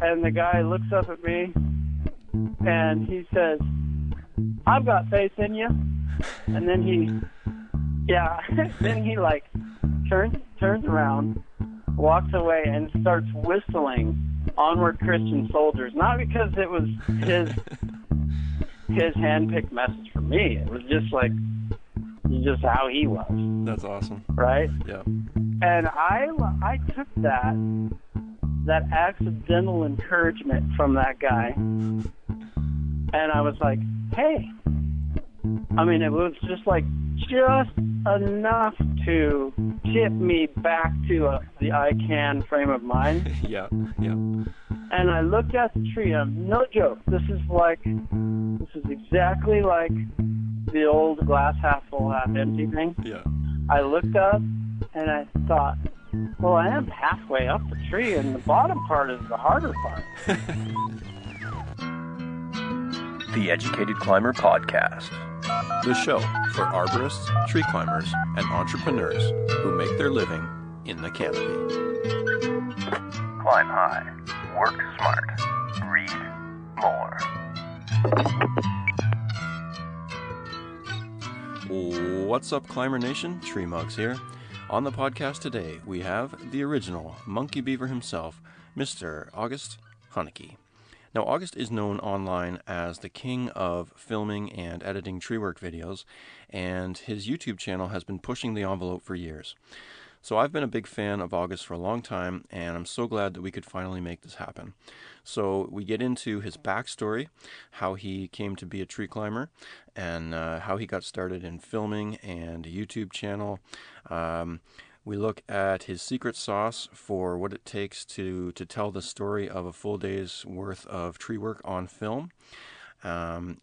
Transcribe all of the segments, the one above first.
and the guy looks up at me, and he says, "I've got faith in you." And then then he like turns around, walks away, and starts whistling "Onward Christian Soldiers." Not because it was his hand-picked message for me. It was just how he was. That's awesome. Right? Yeah. And I took that accidental encouragement from that guy, and I was like, hey. I mean, it was just enough to tip me back to the I can frame of mind. Yeah. And I looked at the tree, and no joke, this is exactly like the old glass half full, half empty thing. Yeah. I looked up, and I thought, well, I am halfway up the tree, and the bottom part is the harder part. The Educated Climber Podcast. The show for arborists, tree climbers, and entrepreneurs who make their living in the canopy. Climb high, work smart, read more. What's up, Climber Nation? Tree Mugs here. On the podcast today, we have the original monkey beaver himself, Mr. Ernest Hunicke. Now, August is known online as the king of filming and editing tree work videos, and his YouTube channel has been pushing the envelope for years. So I've been a big fan of August for a long time, and I'm so glad that we could finally make this happen. So we get into his backstory, how he came to be a tree climber, and how he got started in filming and a YouTube channel. We look at his secret sauce for what it takes to tell the story of a full day's worth of tree work on film.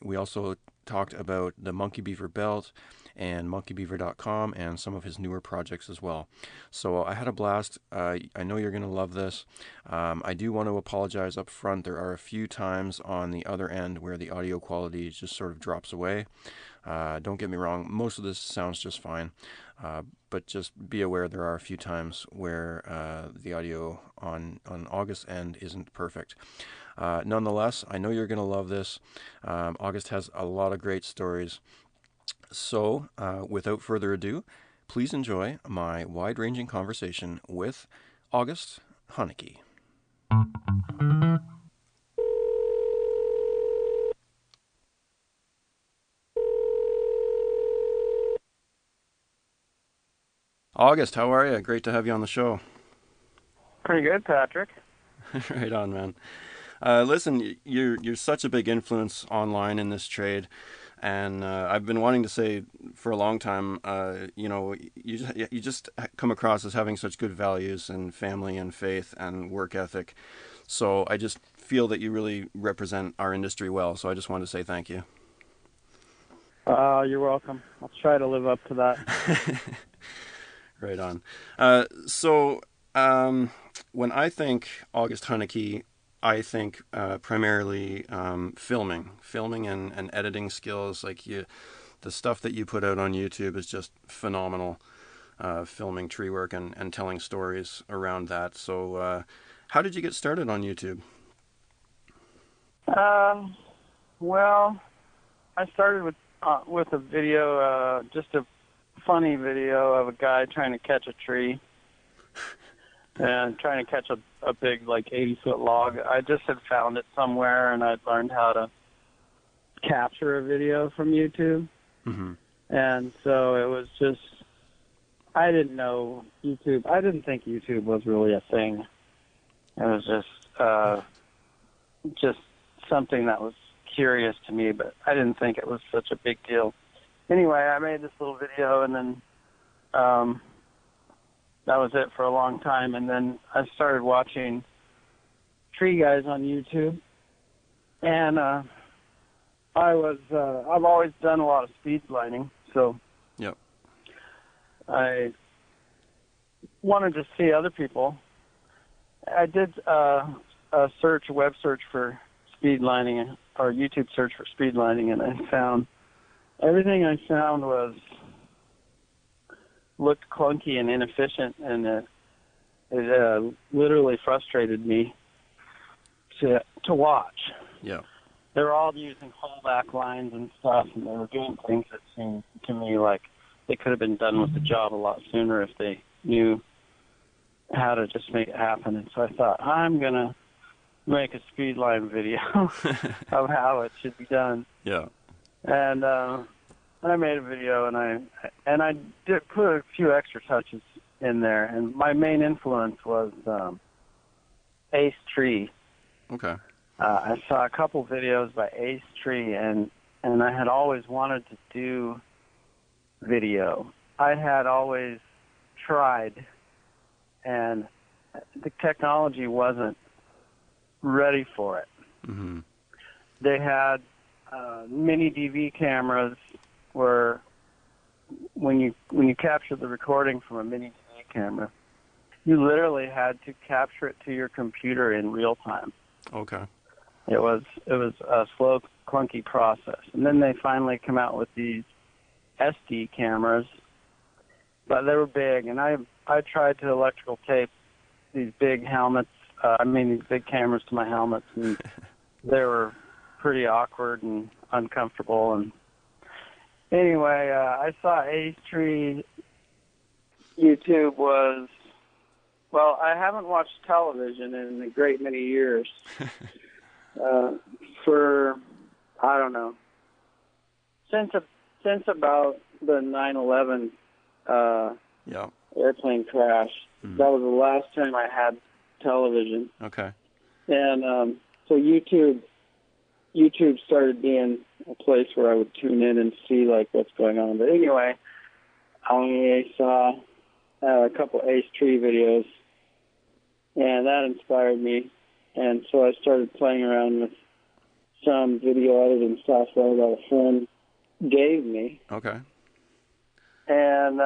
We also talked about the Monkey Beaver belt and monkeybeaver.com and some of his newer projects as well. So I had a blast. I know you're going to love this. I do want to apologize up front. There are a few times on the other end where the audio quality just sort of drops away. Don't get me wrong, most of this sounds just fine, but just be aware there are a few times where the audio on August's end isn't perfect. Nonetheless, I know you're going to love this. August has a lot of great stories. So, without further ado, please enjoy my wide-ranging conversation with Ernest Hunicke. August, how are you? Great to have you on the show. Pretty good, Patrick. Right on, man. Listen, you're such a big influence online in this trade, and I've been wanting to say for a long time, you just come across as having such good values and family and faith and work ethic. So I just feel that you really represent our industry well. So I just wanted to say thank you. You're welcome. I'll try to live up to that. Right on. When I think Ernest Hunicke, I think primarily filming and editing skills. The stuff that you put out on YouTube is just phenomenal. Filming tree work and telling stories around that. So, how did you get started on YouTube? Well, I started with a video, just a funny video of a guy trying to catch a tree and trying to catch a big 80-foot log. I just had found it somewhere, and I'd learned how to capture a video from YouTube. Mm-hmm. And so it was just, I didn't know YouTube. I didn't think YouTube was really a thing. It was just something that was curious to me, but I didn't think it was such a big deal. Anyway, I made this little video, and then that was it for a long time. And then I started watching tree guys on YouTube, and I've always done a lot of speed sliding, so yep. I wanted to see other people. I did a web search for speed lining, or YouTube search for speed lining, and I found everything I found looked clunky and inefficient, and it literally frustrated me. to watch. Yeah. They were all using holdback lines and stuff, and they were doing things that seemed to me like they could have been done with the job a lot sooner if they knew how to just make it happen. And so I thought, I'm going to make a speedline video of how it should be done. Yeah. And I made a video, and I did put a few extra touches in there. And my main influence was Ace Tree. Okay. I saw a couple videos by Ace Tree, and I had always wanted to do video. I had always tried, and the technology wasn't ready for it. Mm-hmm. They had mini DV cameras where when you captured the recording from a mini DV camera, you literally had to capture it to your computer in real time. Okay. It was a slow, clunky process. And then they finally come out with these SD cameras, but they were big, and I tried to electrical tape these big helmets, these big cameras to my helmets, and they were pretty awkward and uncomfortable. And anyway, I saw Ace Tree. YouTube was, well, I haven't watched television in a great many years. For, I don't know, since about the 9/11 airplane crash. Mm-hmm. That was the last time I had television. Okay. And so YouTube started being a place where I would tune in and see like what's going on. But anyway, I saw a couple Ace Tree videos, and that inspired me. And so I started playing around with some video editing software that a friend gave me. Okay. And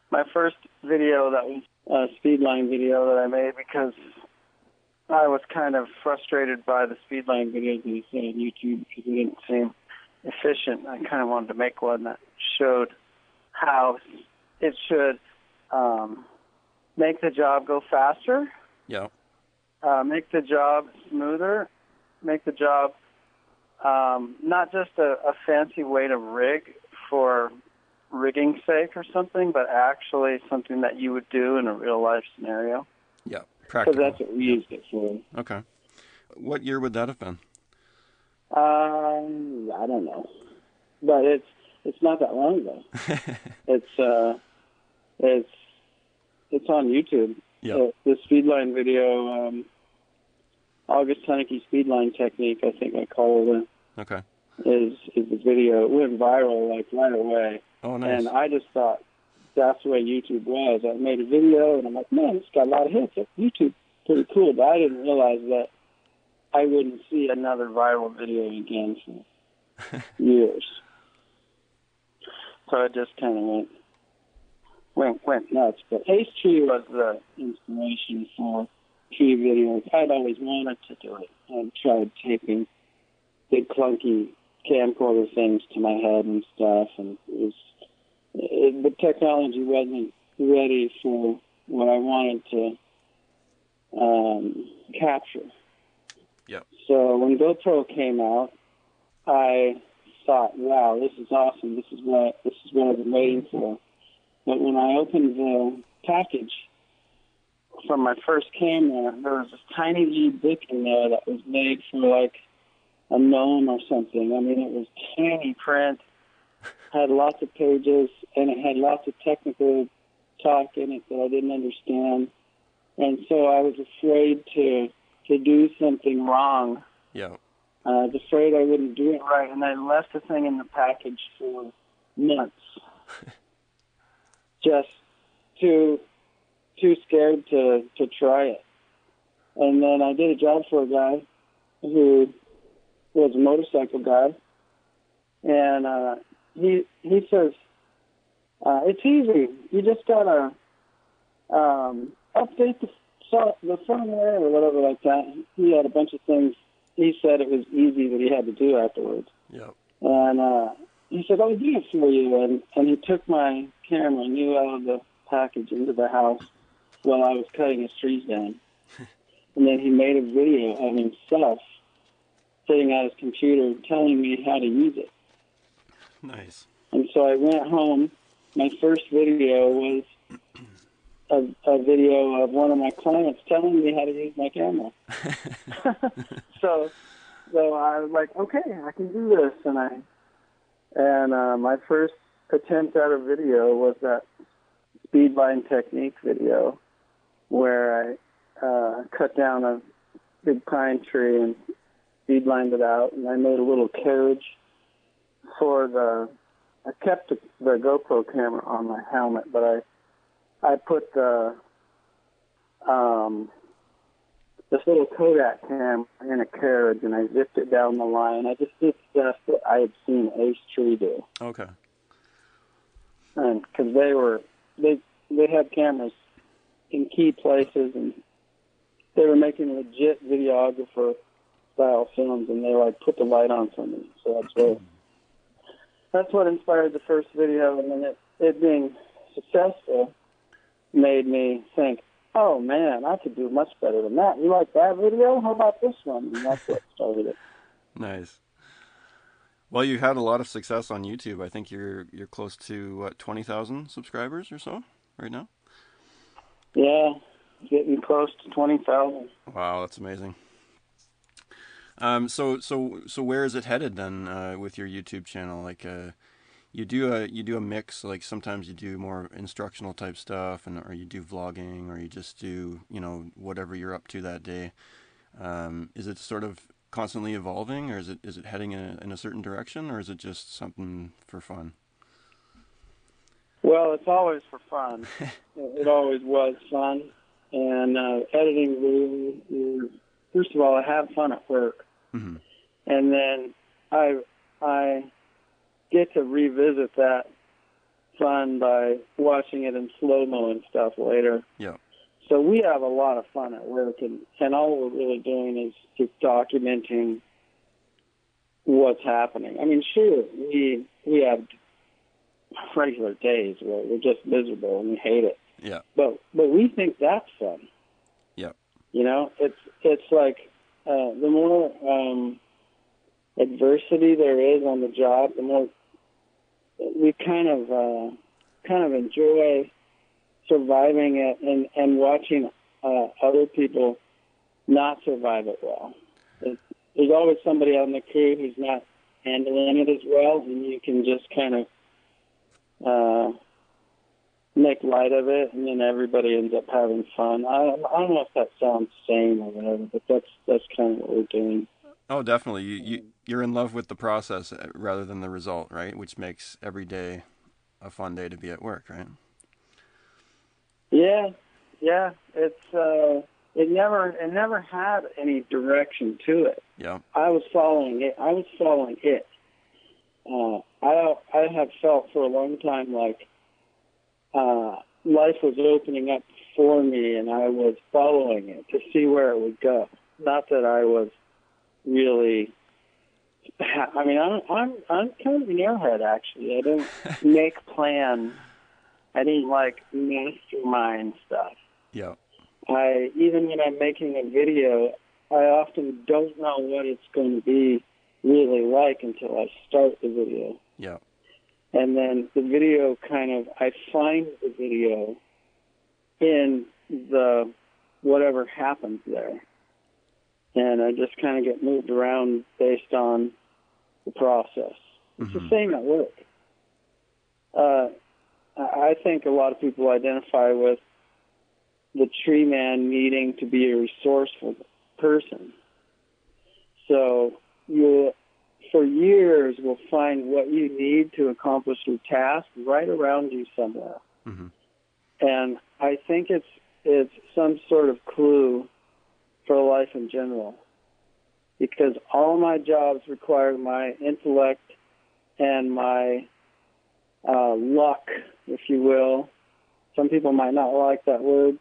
my first video, that was a speedline video that I made because I was kind of frustrated by the speedline videos that you see on YouTube because they didn't seem efficient. I kind of wanted to make one that showed how it should make the job go faster. Yeah. Make the job smoother, make the job not just a fancy way to rig for rigging's sake or something, but actually something that you would do in a real-life scenario. Yeah, practical. Because that's what we used it for. Okay. What year would that have been? I don't know. But it's not that long ago. It's on YouTube. Yeah. The speedline video, August Hunicke speedline technique, I think I call it. Okay. Is the video. It went viral like right away. Oh, nice. And I just thought that's the way YouTube was. I made a video, and I'm like, man, it's got a lot of hits. YouTube, pretty cool. But I didn't realize that I wouldn't see another viral video again for years. So it just kind of went nuts. But Ace Tree was the inspiration for tree videos. I'd always wanted to do it. I tried taping big clunky camcorder things to my head and stuff, and the technology wasn't ready for what I wanted to capture. Yep. So when GoPro came out, I thought, wow, this is awesome. This is what I've been waiting for. But when I opened the package from my first camera, there was this tiny little book in there that was made for like a gnome or something. I mean, it was tiny print, had lots of pages, and it had lots of technical talk in it that I didn't understand. And so I was afraid to do something wrong. Yeah. I was afraid I wouldn't do it right, and I left the thing in the package for months. Just too scared to try it. And then I did a job for a guy who was a motorcycle guy, and he says, it's easy. You just gotta update the firmware or whatever like that. He had a bunch of things. He said it was easy that he had to do afterwards. Yep. And he said, I'll do it for you. And he took my camera new out of the package into the house while I was cutting his trees down. and then he made a video of himself sitting at his computer telling me how to use it. Nice. And so I went home. My first video was a video of one of my clients telling me how to use my camera. So I was like, okay, I can do this. And my first attempt at a video was that speedline technique video where I cut down a big pine tree and speedlined it out, and I made a little carriage for I kept the GoPro camera on my helmet, but I put this little Kodak camera in a carriage, and I zipped it down the line. I just did stuff that I had seen Ace Tree do. Okay. And because they had cameras in key places, and they were making legit videographer style films, and they like put the light on for me. So that's what inspired the first video, and then it being successful made me think, oh man, I could do much better than that. You like that video? How about this one? And that's what started it. Nice. Well, you had a lot of success on YouTube. I think you're close to 20,000 subscribers or so right now. Yeah, getting close to 20,000. Wow, that's amazing. So where is it headed then with your YouTube channel? Like, you do a mix. Like sometimes you do more instructional type stuff, or you do vlogging, or you just do whatever you're up to that day. Is it sort of constantly evolving, or is it heading in a certain direction, or is it just something for fun? Well, it's always for fun. It always was fun, and editing. First of all, I have fun at work. Mm-hmm. And then I get to revisit that fun by watching it in slow-mo and stuff later. Yeah. So we have a lot of fun at work, and all we're really doing is just documenting what's happening. I mean, sure, we have regular days where we're just miserable and we hate it. Yeah. But we think that's fun. Yeah. It's like the more adversity there is on the job, the more we kind of enjoy surviving it and watching other people not survive it well. There's always somebody on the crew who's not handling it as well, and you can just kind of make light of it, and then everybody ends up having fun. I don't know if that sounds sane or whatever, but that's kind of what we're doing. Oh, definitely. You're in love with the process rather than the result, right? Which makes every day a fun day to be at work, right? Yeah. It never had any direction to it. Yeah. I was following it. I have felt for a long time like life was opening up for me, and I was following it to see where it would go. Not that I was really. I mean, I'm kind of an airhead, actually. I don't make plans. I didn't like mastermind stuff. Yeah. Even when I'm making a video, I often don't know what it's going to be really like until I start the video. Yeah. And then the video I find the video in the whatever happens there. And I just kind of get moved around based on the process. It's the same at work. I think a lot of people identify with the tree man needing to be a resourceful person. So you, for years, will find what you need to accomplish your task right around you somewhere. Mm-hmm. And I think it's some sort of clue for life in general, because all my jobs require my intellect and my luck, if you will. Some people might not like that word.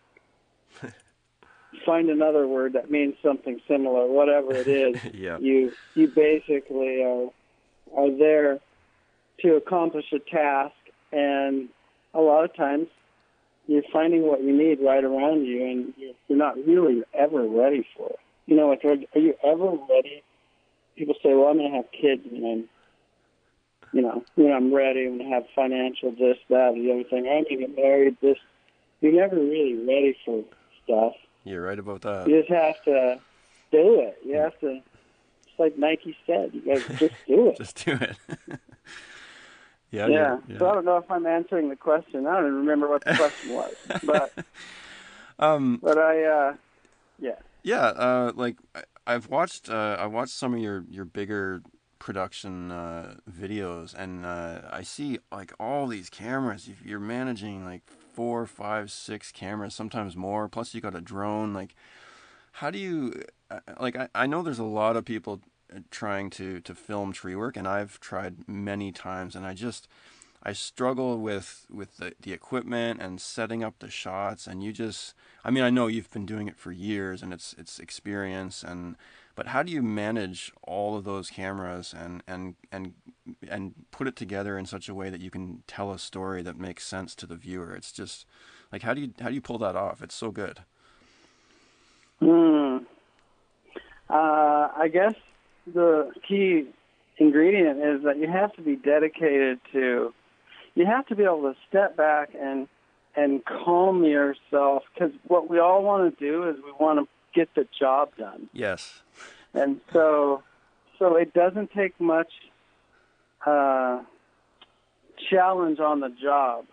Find another word that means something similar, whatever it is. Yeah. You basically are there to accomplish a task, and a lot of times you're finding what you need right around you, and you're not really ever ready for it. You know, like, are you ever ready? People say, well, I'm going to have kids when I'm ready, I'm going to have financial this, that, and the other thing. I'm going to get married, this. You're never really ready for stuff. You're right about that. You just have to do it. You have to, just like Nike said, you guys just do it. Just do it. Yeah. So I don't know if I'm answering the question. I don't even remember what the question was. But like I've watched some of your bigger production videos, and I see like all these cameras. You're managing like 4, 5, 6 cameras, sometimes more. Plus you got a drone. Like, how do you I know there's a lot of people trying to film tree work, and I've tried many times, and I struggle with the equipment and setting up the shots. And I know you've been doing it for years, and it's experience, but how do you manage all of those cameras and put it together in such a way that you can tell a story that makes sense to the viewer? It's just like, how do you pull that off? It's so good. I guess the key ingredient is that you have to be dedicated to. You have to be able to step back and calm yourself, because what we all want to do is we want to get the job done. Yes. And so it doesn't take much challenge on the job.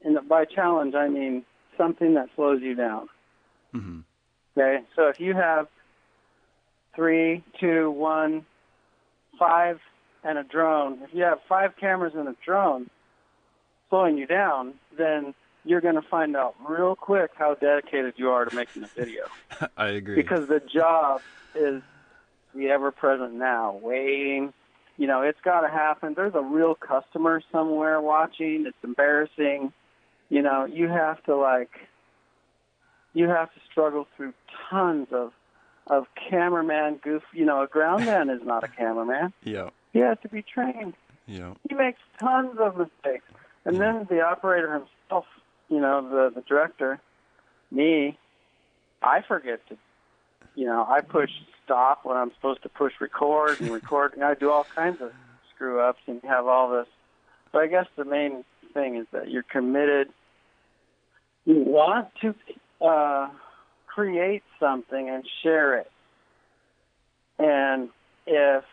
And by challenge, I mean something that slows you down. Mm-hmm. Okay? So if you have 3, 2, 1, 5, and a drone, if you have 5 cameras and a drone slowing you down, then you're going to find out real quick how dedicated you are to making a video. I agree. Because the job is the ever-present now, waiting. It's got to happen. There's a real customer somewhere watching. It's embarrassing. You have to struggle through tons of cameraman goof. A ground man is not a cameraman. Yeah. He has to be trained. Yeah. He makes tons of mistakes. And then the operator himself, the director, me, I forget to, I push stop when I'm supposed to push record, and I do all kinds of screw-ups, and you have all this. So I guess the main thing is that you're committed. You want to create something and share it. And if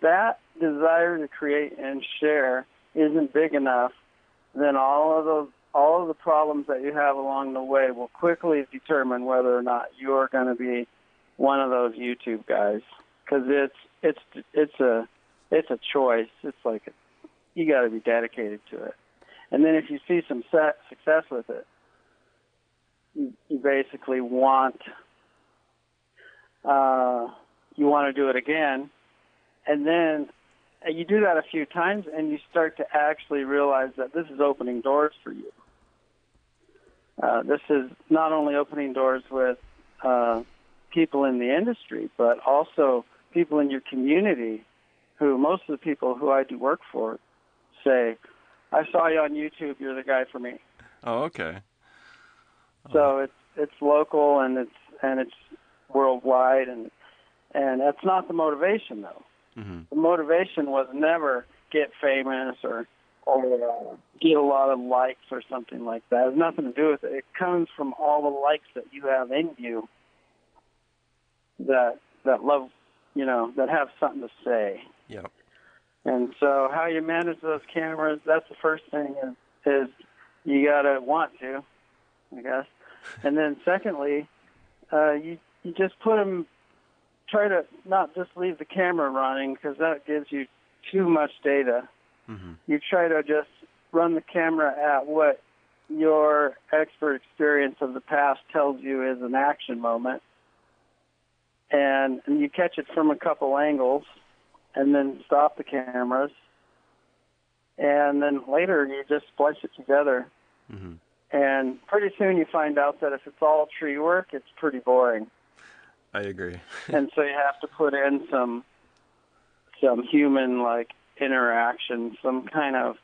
that desire to create and share isn't big enough, then all of the problems that you have along the way will quickly determine whether or not you're going to be one of those YouTube guys. Because it's a choice. It's like you got to be dedicated to it. And then if you see some success with it, you basically want to do it again, and then you do that a few times, and you start to actually realize that this is opening doors for you. This is not only opening doors with people in the industry, but also people in your community who, most of the people who I do work for, say, I saw you on YouTube, you're the guy for me. Oh, okay. So it's local, and it's worldwide, and that's not the motivation, though. Mm-hmm. The motivation was never get famous or get a lot of likes or something like that. It has nothing to do with it. It comes from all the likes that you have in you that love, that have something to say. Yeah. And so how you manage those cameras, that's the first thing is you got to want to, I guess. And then secondly, you just put them, try to not just leave the camera running, because that gives you too much data. Mm-hmm. You try to just run the camera at what your expert experience of the past tells you is an action moment. And you catch it from a couple angles, and then stop the cameras. And then later you just splice it together. Mm-hmm. And pretty soon you find out that if it's all tree work, it's pretty boring. I agree. And so you have to put in some human interaction, some kind of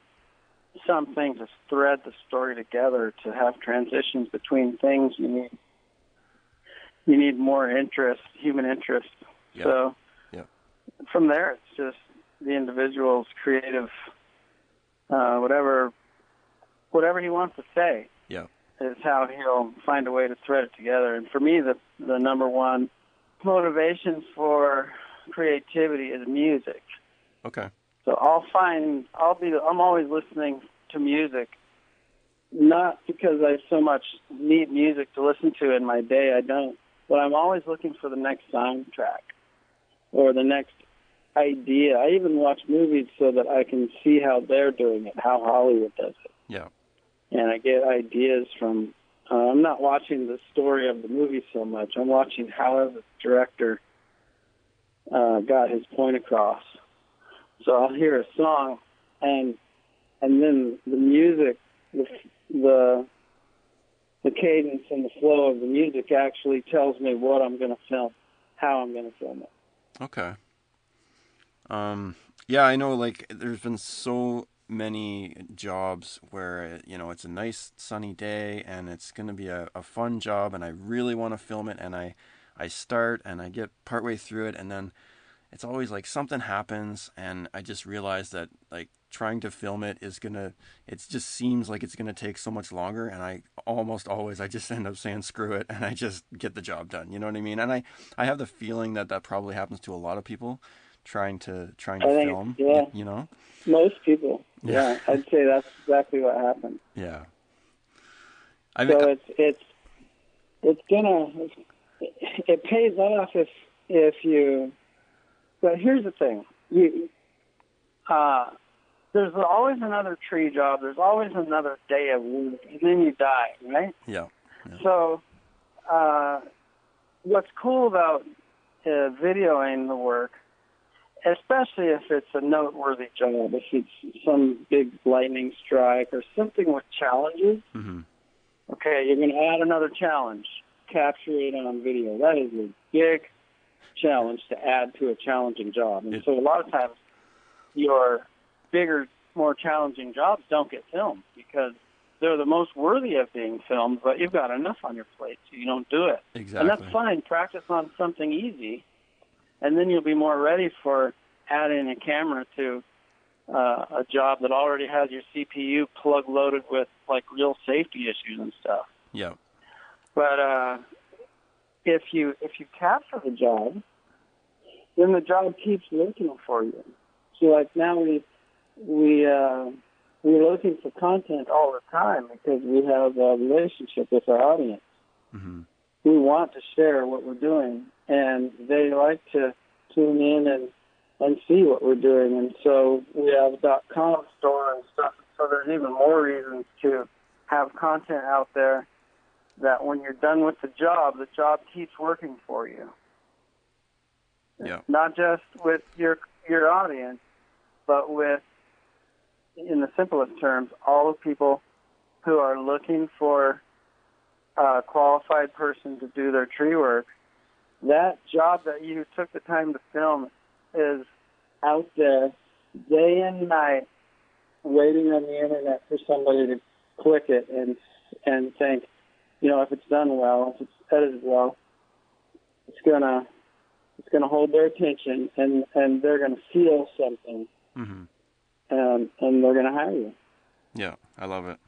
something to thread the story together, to have transitions between things. You need more interest, human interest. Yeah. So Yeah. from there, it's just the individual's creative, whatever he wants to say. Yeah. Is how he'll find a way to thread it together. And for me, the number one motivation for creativity is music. Okay. So I'm always listening to music, not because I so much need music to listen to in my day, I don't, but I'm always looking for the next soundtrack or the next idea. I even watch movies so that I can see how they're doing it, how Hollywood does it. Yeah. And I get ideas from, I'm not watching the story of the movie so much. I'm watching how the director got his point across. So I'll hear a song, and then the music, the cadence and the flow of the music actually tells me what I'm going to film, how I'm going to film it. Okay. Yeah, I know, like, there's been so many jobs where, it's a nice sunny day and it's going to be a fun job and I really want to film it, and I start and I get partway through it, and then it's always like something happens and I just realize that, like, trying to film it it just seems like it's going to take so much longer, and I just end up saying screw it and I just get the job done. You know what I mean? And I have the feeling that probably happens to a lot of people trying to film. Yeah. Most people. Yeah. I'd say that's exactly what happened. Yeah. So it pays off if you. But here's the thing: there's always another tree job. There's always another day of work, and then you die, right? Yeah. So, what's cool about videoing the work, especially if it's a noteworthy job, if it's some big lightning strike or something with challenges. Mm-hmm. Okay, you're going to add another challenge, capture it on video. That is a big challenge to add to a challenging job. And so a lot of times your bigger, more challenging jobs don't get filmed because they're the most worthy of being filmed, but you've got enough on your plate, so you don't do it. Exactly. And that's fine. Practice on something easy, and then you'll be more ready for adding a camera to a job that already has your CPU plug loaded with, like, real safety issues and stuff. Yeah. But if you capture the job, then the job keeps looking for you. So, like, now we're looking for content all the time because we have a relationship with our audience. Mm-hmm. We want to share what we're doing, and they like to tune in and see what we're doing. And so we have a .com store and stuff. So there's even more reasons to have content out there that when you're done with the job keeps working for you. Yeah. Not just with your audience, but with, in the simplest terms, all the people who are looking for a qualified person to do their tree work. That job that you took the time to film is out there day and night waiting on the internet for somebody to click it and think, if it's done well, if it's edited well, it's gonna hold their attention and they're gonna feel something. Mm-hmm. And they're gonna hire you. Yeah, I love it.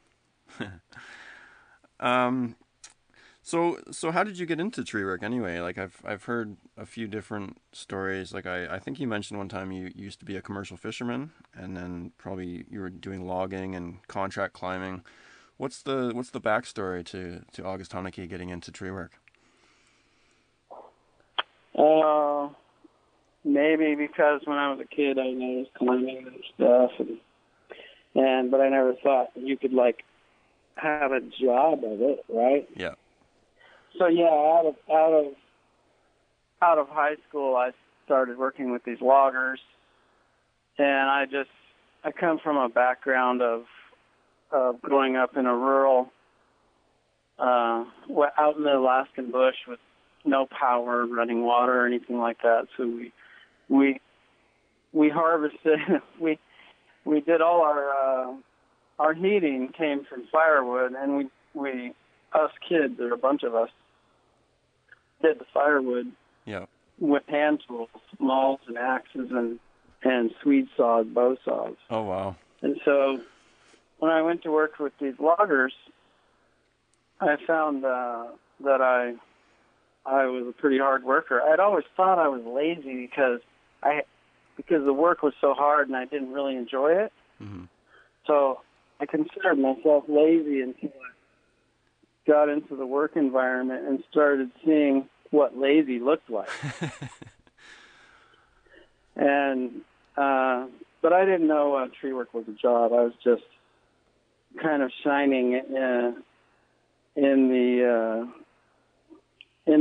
So how did you get into tree work anyway? Like, I've heard a few different stories. Like, I think you mentioned one time you used to be a commercial fisherman, and then probably you were doing logging and contract climbing. What's the backstory to August Hunicke getting into tree work? Maybe because when I was a kid I noticed climbing and stuff, but I never thought you could, like, have a job of it, right? Yeah. So yeah, out of high school I started working with these loggers, and I come from a background of growing up in a rural, out in the Alaskan bush with no power, running water, or anything like that. So we harvested, we did all our our heating came from firewood, and we us kids, there were a bunch of us, did the firewood Yeah. with hand tools, mauls and axes and Swede saws, bow saws. Oh, wow. And so when I went to work with these loggers, I found that I was a pretty hard worker. I'd always thought I was lazy because the work was so hard and I didn't really enjoy it. Mm-hmm. So I considered myself lazy until I got into the work environment and started seeing what lazy looked like. And but I didn't know tree work was a job. I was just kind of shining in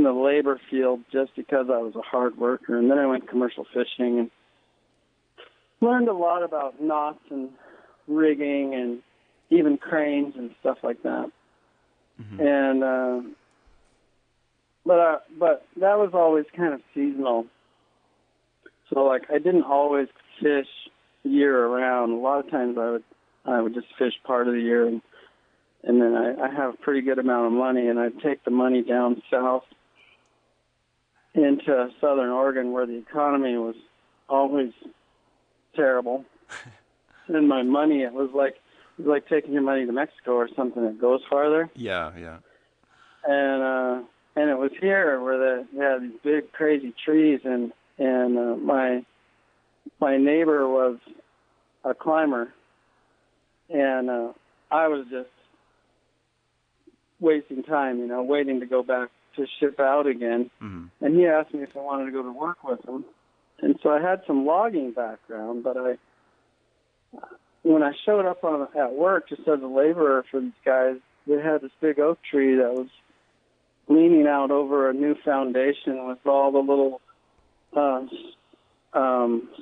the labor field just because I was a hard worker. And then I went commercial fishing and learned a lot about knots and rigging and even cranes and stuff like that. Mm-hmm. And but that was always kind of seasonal. So like I didn't always fish year around. A lot of times I would just fish part of the year, and then I have a pretty good amount of money, and I'd take the money down south into southern Oregon where the economy was always terrible. And my money, it was like taking your money to Mexico or something that goes farther. Yeah, yeah. And it was here where they had these big crazy trees, and my neighbor was a climber, and I was just wasting time, waiting to go back to ship out again. Mm-hmm. And he asked me if I wanted to go to work with him. And so I had some logging background, but when I showed up at work just as a laborer for these guys, they had this big oak tree that was leaning out over a new foundation with all the little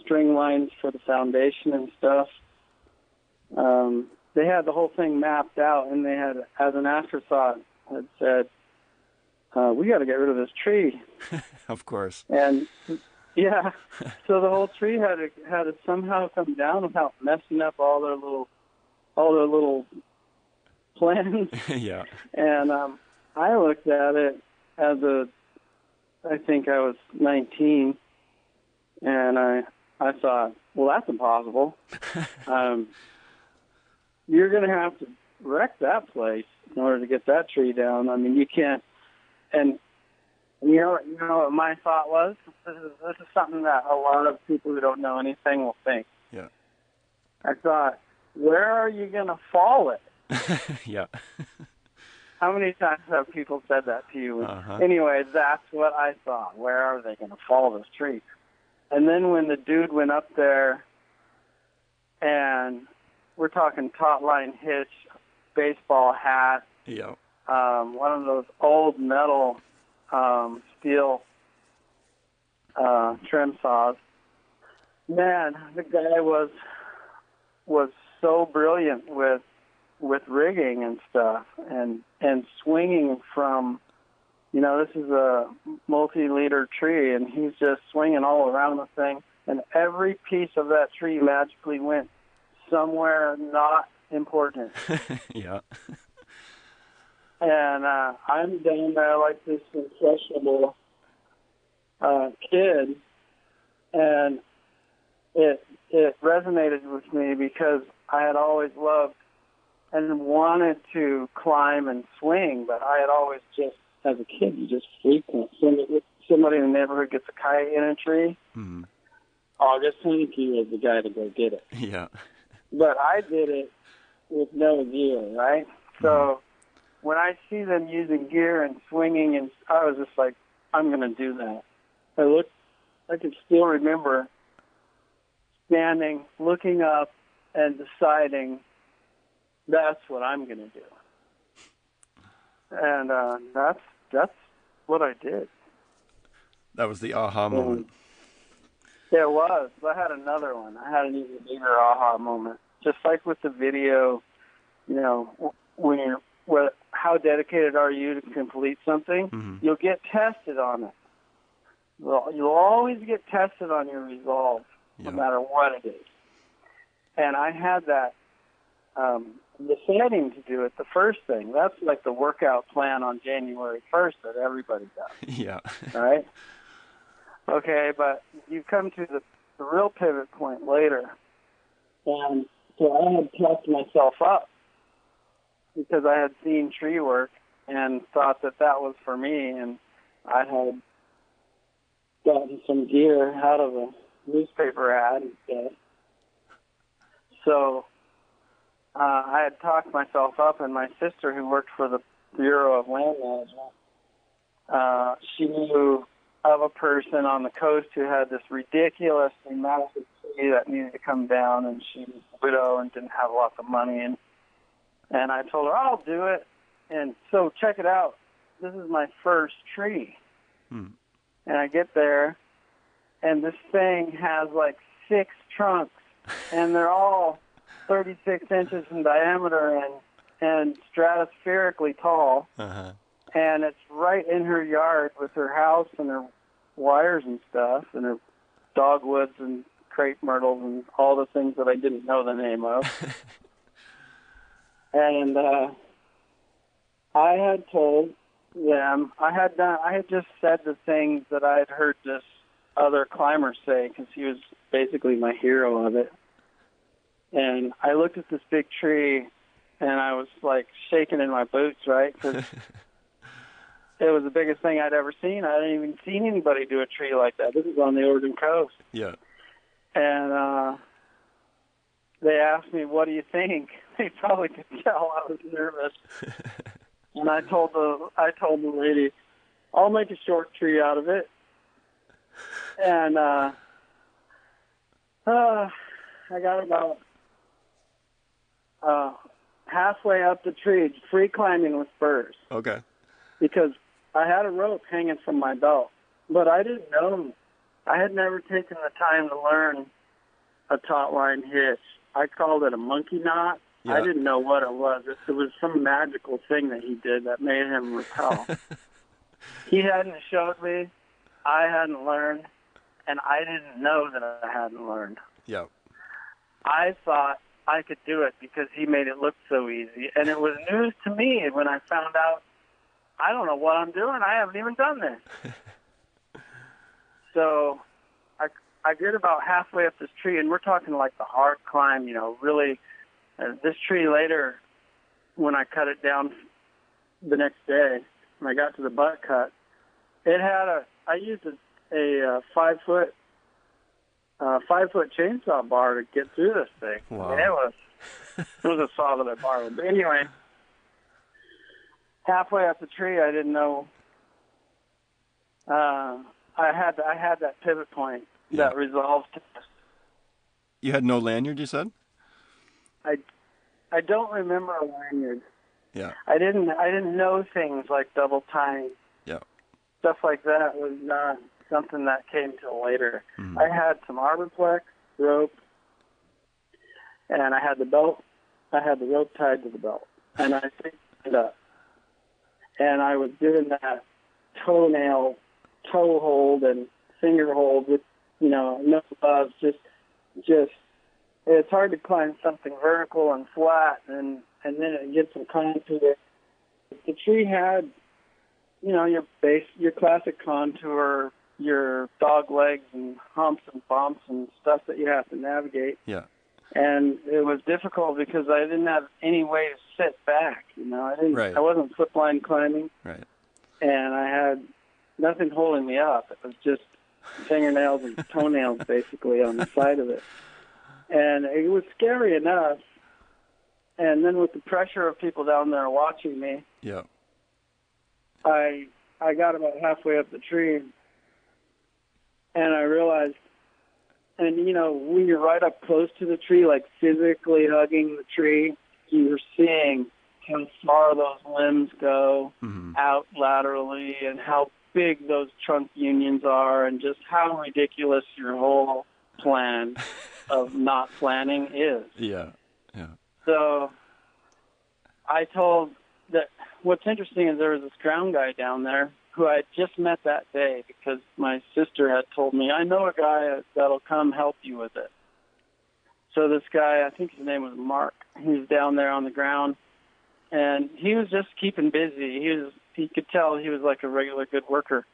string lines for the foundation and stuff. They had the whole thing mapped out, and they had, as an afterthought, had said, we got to get rid of this tree. Of course. And yeah, so the whole tree had to somehow come down without messing up all their little plans. Yeah. And I looked at it as I think I was 19, and I thought, well, that's impossible. You're going to have to wreck that place in order to get that tree down. I mean, you can't. And you know what my thought was? This is something that a lot of people who don't know anything will think. Yeah. I thought, where are you going to fall it? Yeah. How many times have people said that to you? Uh-huh. Anyway, that's what I thought. Where are they going to fall this tree? And then when the dude went up there, and we're talking top line hitch, baseball hat, Yeah. one of those old metal steel trim saws. Man, the guy was so brilliant with rigging and stuff, and swinging from, this is a multi-liter tree, and he's just swinging all around the thing, and every piece of that tree magically went somewhere not important. Yeah. And I'm down there like this impressionable kid, and it resonated with me because I had always loved and wanted to climb and swing, but I had always just, as a kid, you just frequent. Somebody in the neighborhood gets a kite in a tree. Mm-hmm. August Hunicke was the guy to go get it. Yeah. But I did it with no gear, right? So when I see them using gear and swinging, and I was just like, I'm going to do that. I can still remember standing, looking up, and deciding that's what I'm going to do. And that's what I did. That was the aha moment. It was. I had another one. I had an even bigger aha moment. Just like with the video, how dedicated are you to complete something? Mm-hmm. You'll get tested on it. You'll always get tested on your resolve, no matter what it is. And I had that deciding to do it, the first thing, that's like the workout plan on January 1st that everybody does. Yeah. Right? Okay, but you come to the real pivot point later. And so I had talked myself up because I had seen tree work and thought that that was for me. And I had gotten some gear out of a newspaper ad and stuff. So I had talked myself up, and my sister, who worked for the Bureau of Land Management, she knew of a person on the coast who had this ridiculously massive tree that needed to come down, and she was a widow and didn't have lots of money. And I told her, I'll do it. And so check it out. This is my first tree. And I get there, and this thing has like 6 trunks, and they're all 36 inches in diameter and stratospherically tall. Uh-huh. And it's right in her yard with her house and her wires and stuff and her dogwoods and crepe myrtles and all the things that I didn't know the name of. And I had told them, I had just said the things that I had heard this other climber say, because he was basically my hero of it. And I looked at this big tree, and I was like shaking in my boots, right? Because it was the biggest thing I'd ever seen. I hadn't even seen anybody do a tree like that. This is on the Oregon coast. Yeah. And they asked me, what do you think? They probably could tell I was nervous. And I told the lady, I'll make a short tree out of it. And I got about halfway up the tree, free climbing with spurs. Okay. Because I had a rope hanging from my belt, but I didn't know. I had never taken the time to learn a taut line hitch. I called it a monkey knot. Yeah. I didn't know what it was. It was some magical thing that he did that made him repel. He hadn't showed me. I hadn't learned, and I didn't know that I hadn't learned. Yeah. I thought I could do it because he made it look so easy, and it was news to me when I found out, I don't know what I'm doing. I haven't even done this. So I get about halfway up this tree, and we're talking like the hard climb, really. This tree later, when I cut it down the next day, when I got to the butt cut, it had I used a 5-foot chainsaw bar to get through this thing. Wow. I mean, it was a saw that I borrowed. But anyway, halfway up the tree, I didn't know. I had that pivot point that resolved to this. You had no lanyard, you said? I don't remember a lanyard. Yeah. I didn't know things like double time. Yeah. Stuff like that was not something that came till later. Mm-hmm. I had some Arborplex rope, and I had the belt. I had the rope tied to the belt, and I picked it up. And I was doing that toe hold and finger hold with, no gloves. Just it's hard to climb something vertical and flat, and then it gets some contour. The tree had, your base, your classic contour, your dog legs and humps and bumps and stuff that you have to navigate. Yeah. And it was difficult because I didn't have any way to sit back. Right. I wasn't slip line climbing. Right. And I had nothing holding me up. It was just fingernails and toenails basically on the side of it. And it was scary enough. And then with the pressure of people down there watching me, yeah, I got about halfway up the tree, and I realized, and when you're right up close to the tree, like physically hugging the tree, you're seeing how far those limbs go out laterally and how big those trunk unions are and just how ridiculous your whole plan of not planning is. Yeah, yeah. So I told that what's interesting is there was this ground guy down there who I had just met that day because my sister had told me, I know a guy that'll come help you with it. So this guy, I think his name was Mark, he was down there on the ground, and he was just keeping busy. He could tell he was like a regular good worker.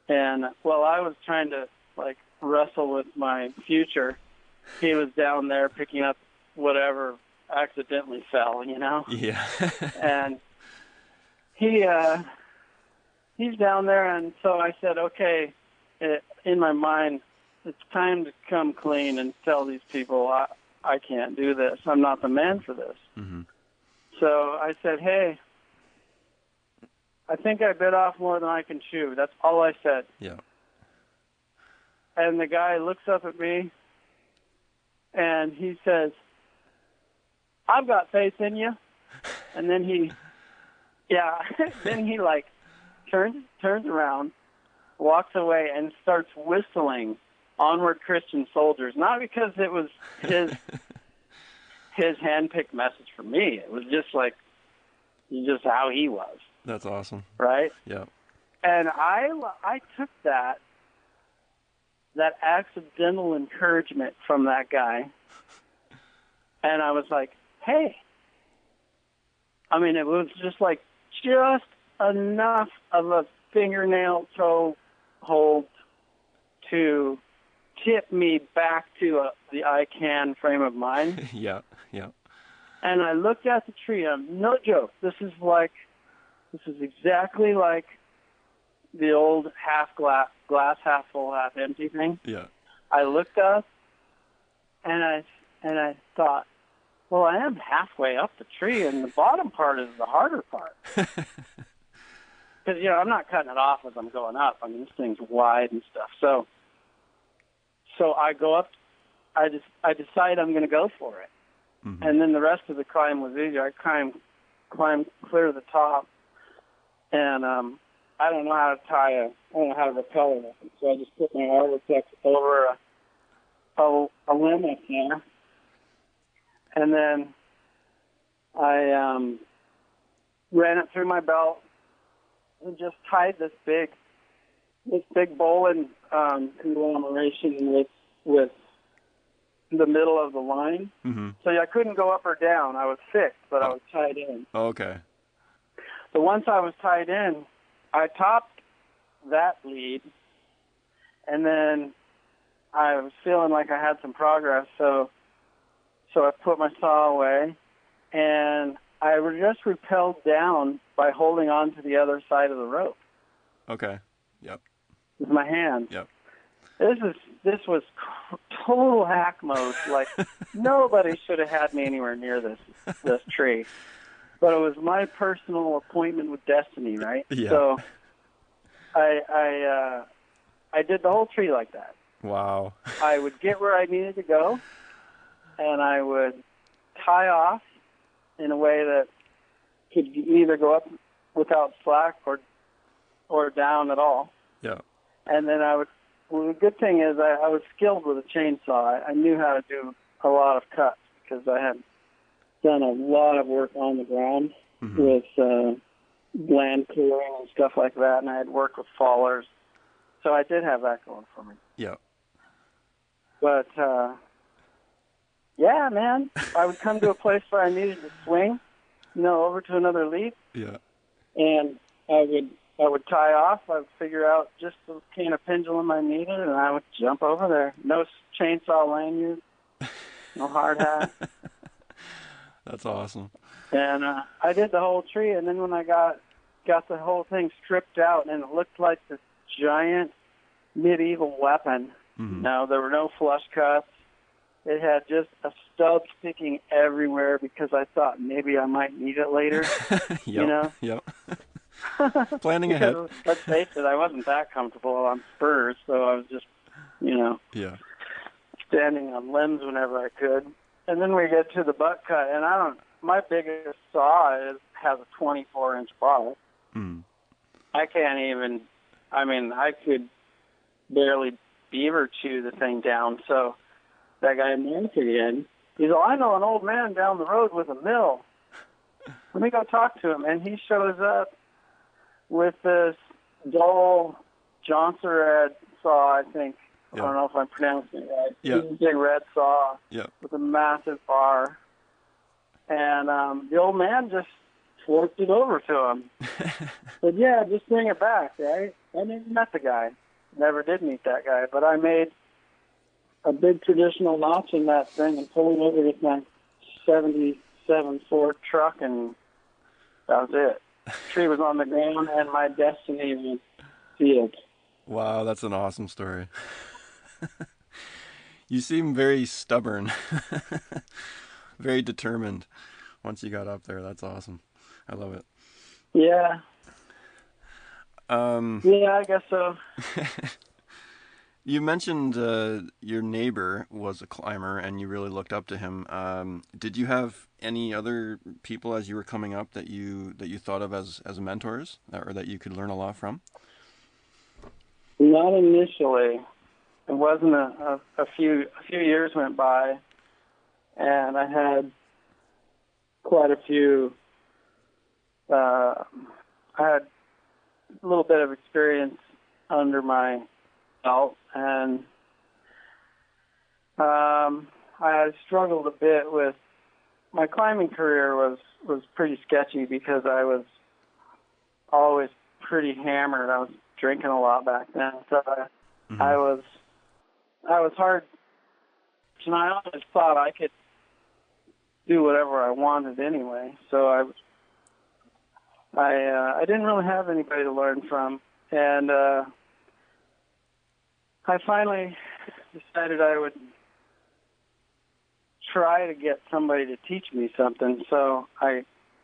And while I was trying to like wrestle with my future, he was down there picking up whatever accidentally fell, you know? Yeah. And he's down there, and so I said, okay, in my mind, it's time to come clean and tell these people I can't do this. I'm not the man for this. Mm-hmm. So I said, hey, I think I bit off more than I can chew. That's all I said. Yeah. And the guy looks up at me, and he says, I've got faith in you. And then then he like turns around, walks away, and starts whistling Onward Christian Soldiers. Not because it was his handpicked message for me. It was just like just how he was. That's awesome. Right? Yeah. And I took that accidental encouragement from that guy, and I was like, hey. I mean, it was just enough of a fingernail toe hold to tip me back to the I can frame of mind. Yeah, yeah. And I looked at the tree. No joke. This is exactly like the old glass half full, half empty thing. Yeah. I looked up, and I thought, well, I am halfway up the tree, and the bottom part is the harder part. Because, I'm not cutting it off as I'm going up. I mean, this thing's wide and stuff. So I go up. I decide I'm going to go for it. Mm-hmm. And then the rest of the climb was easier. I climbed clear to the top, and I don't know how to rappel or nothing. So I just put my Arborflex over a limb up there. And then I ran it through my belt and just tied this big bowline conglomeration with the middle of the line. Mm-hmm. So I couldn't go up or down. I was fixed, but I was tied in. Oh, okay. So once I was tied in, I topped that lead, and then I was feeling like I had some progress, so I put my saw away, and I just rappelled down by holding on to the other side of the rope. Okay. Yep. With my hands. Yep. This was total hack mode. Like nobody should have had me anywhere near this tree, but it was my personal appointment with destiny, right? Yeah. So I did the whole tree like that. Wow. I would get where I needed to go, and I would tie off in a way that could either go up without slack or down at all. Yeah. And then the good thing is I was skilled with a chainsaw. I knew how to do a lot of cuts because I had done a lot of work on the ground with land clearing and stuff like that, and I had worked with fallers. So I did have that going for me. Yeah. But, yeah, man, I would come to a place where I needed to swing, over to another lead. Yeah. And I would tie off. I would figure out just the kind of pendulum I needed, and I would jump over there. No chainsaw lanyard, no hard hat. That's awesome. And I did the whole tree, and then when I got the whole thing stripped out, and it looked like this giant medieval weapon. Mm-hmm. No, there were no flush cuts. It had just a stub sticking everywhere because I thought maybe I might need it later. Yep. Yep. Planning ahead. Let's face it, I wasn't that comfortable on spurs, so I was just, yeah, standing on limbs whenever I could. And then we get to the butt cut, and my biggest saw has a 24-inch bar. Mm. I could barely beaver chew the thing down. So that guy Mark again, he's like, I know an old man down the road with a mill. Let me go talk to him. And he shows up with this dull Johnson saw, I think, I don't know if I'm pronouncing it right. Yeah. Huge big red saw with a massive bar. And the old man just forked it over to him. Said, yeah, just bring it back, right? I never met the guy. Never did meet that guy. But I made a big traditional notch in that thing and pulled it over with my 77 Ford truck, and that was it. The tree was on the ground, and my destiny was sealed. Wow, that's an awesome story. You seem very stubborn, very determined once you got up there. That's awesome. I love it. Yeah. Yeah, I guess so. You mentioned your neighbor was a climber and you really looked up to him. Did you have any other people as you were coming up that you thought of as mentors or that you could learn a lot from? Not initially. It wasn't a few years went by, and I had quite a few. I had a little bit of experience under my belt, and I had struggled a bit with my climbing career. Was pretty sketchy because I was always pretty hammered. I was drinking a lot back then, so I was hard. And I always thought I could do whatever I wanted anyway. So I didn't really have anybody to learn from, and I finally decided I would try to get somebody to teach me something. So I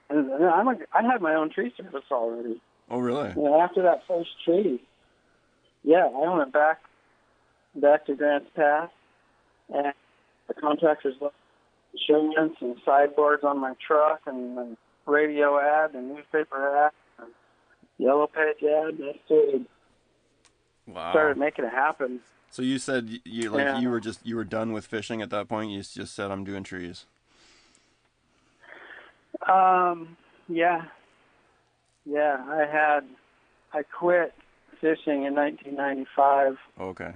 had my own tree service already. Oh, really? After that first tree, I went back to Grants Pass, and the contractors left insurance and sideboards on my truck, and a radio ad, and newspaper ad, and yellow page ad. And I started making it happen. So you said you were done with fishing at that point. You just said, I'm doing trees. I quit fishing in 1995. Okay.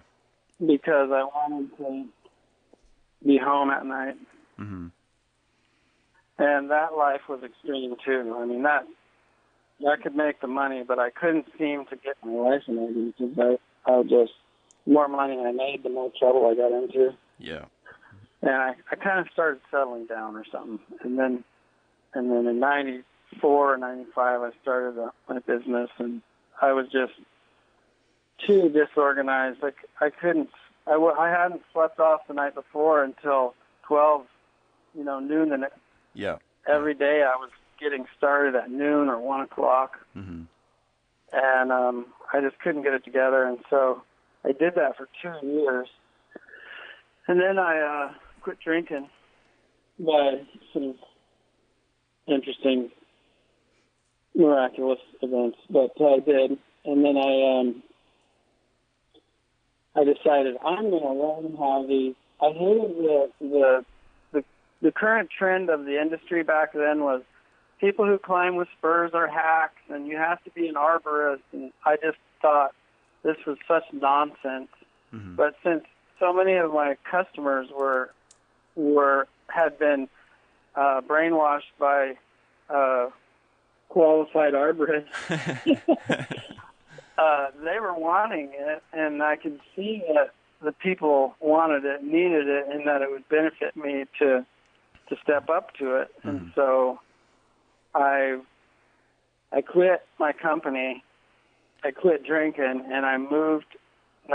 Because I wanted to be home at night. Mm-hmm. And that life was extreme too. I mean, that could make the money, but I couldn't seem to get my life in order because I just, more money I made, the more trouble I got into. Yeah. And I kind of started settling down or something. And then in 94 or 95, I started my business, and I was just too disorganized. Like I hadn't slept off the night before until 12, noon. Yeah. Every day I was getting started at noon or 1 o'clock. Mm-hmm. And I just couldn't get it together. And so I did that for 2 years. And then I quit drinking by some interesting, miraculous events. But I did. And then I decided I'm going to learn how I hated the current trend of the industry back then was people who climb with spurs are hacks, and you have to be an arborist. And I just thought this was such nonsense. Mm-hmm. But since so many of my customers had been brainwashed by qualified arborists, they were wanting it, and I could see that the people wanted it, needed it, and that it would benefit me to step up to it. Mm-hmm. And so I quit my company. I quit drinking, and I moved.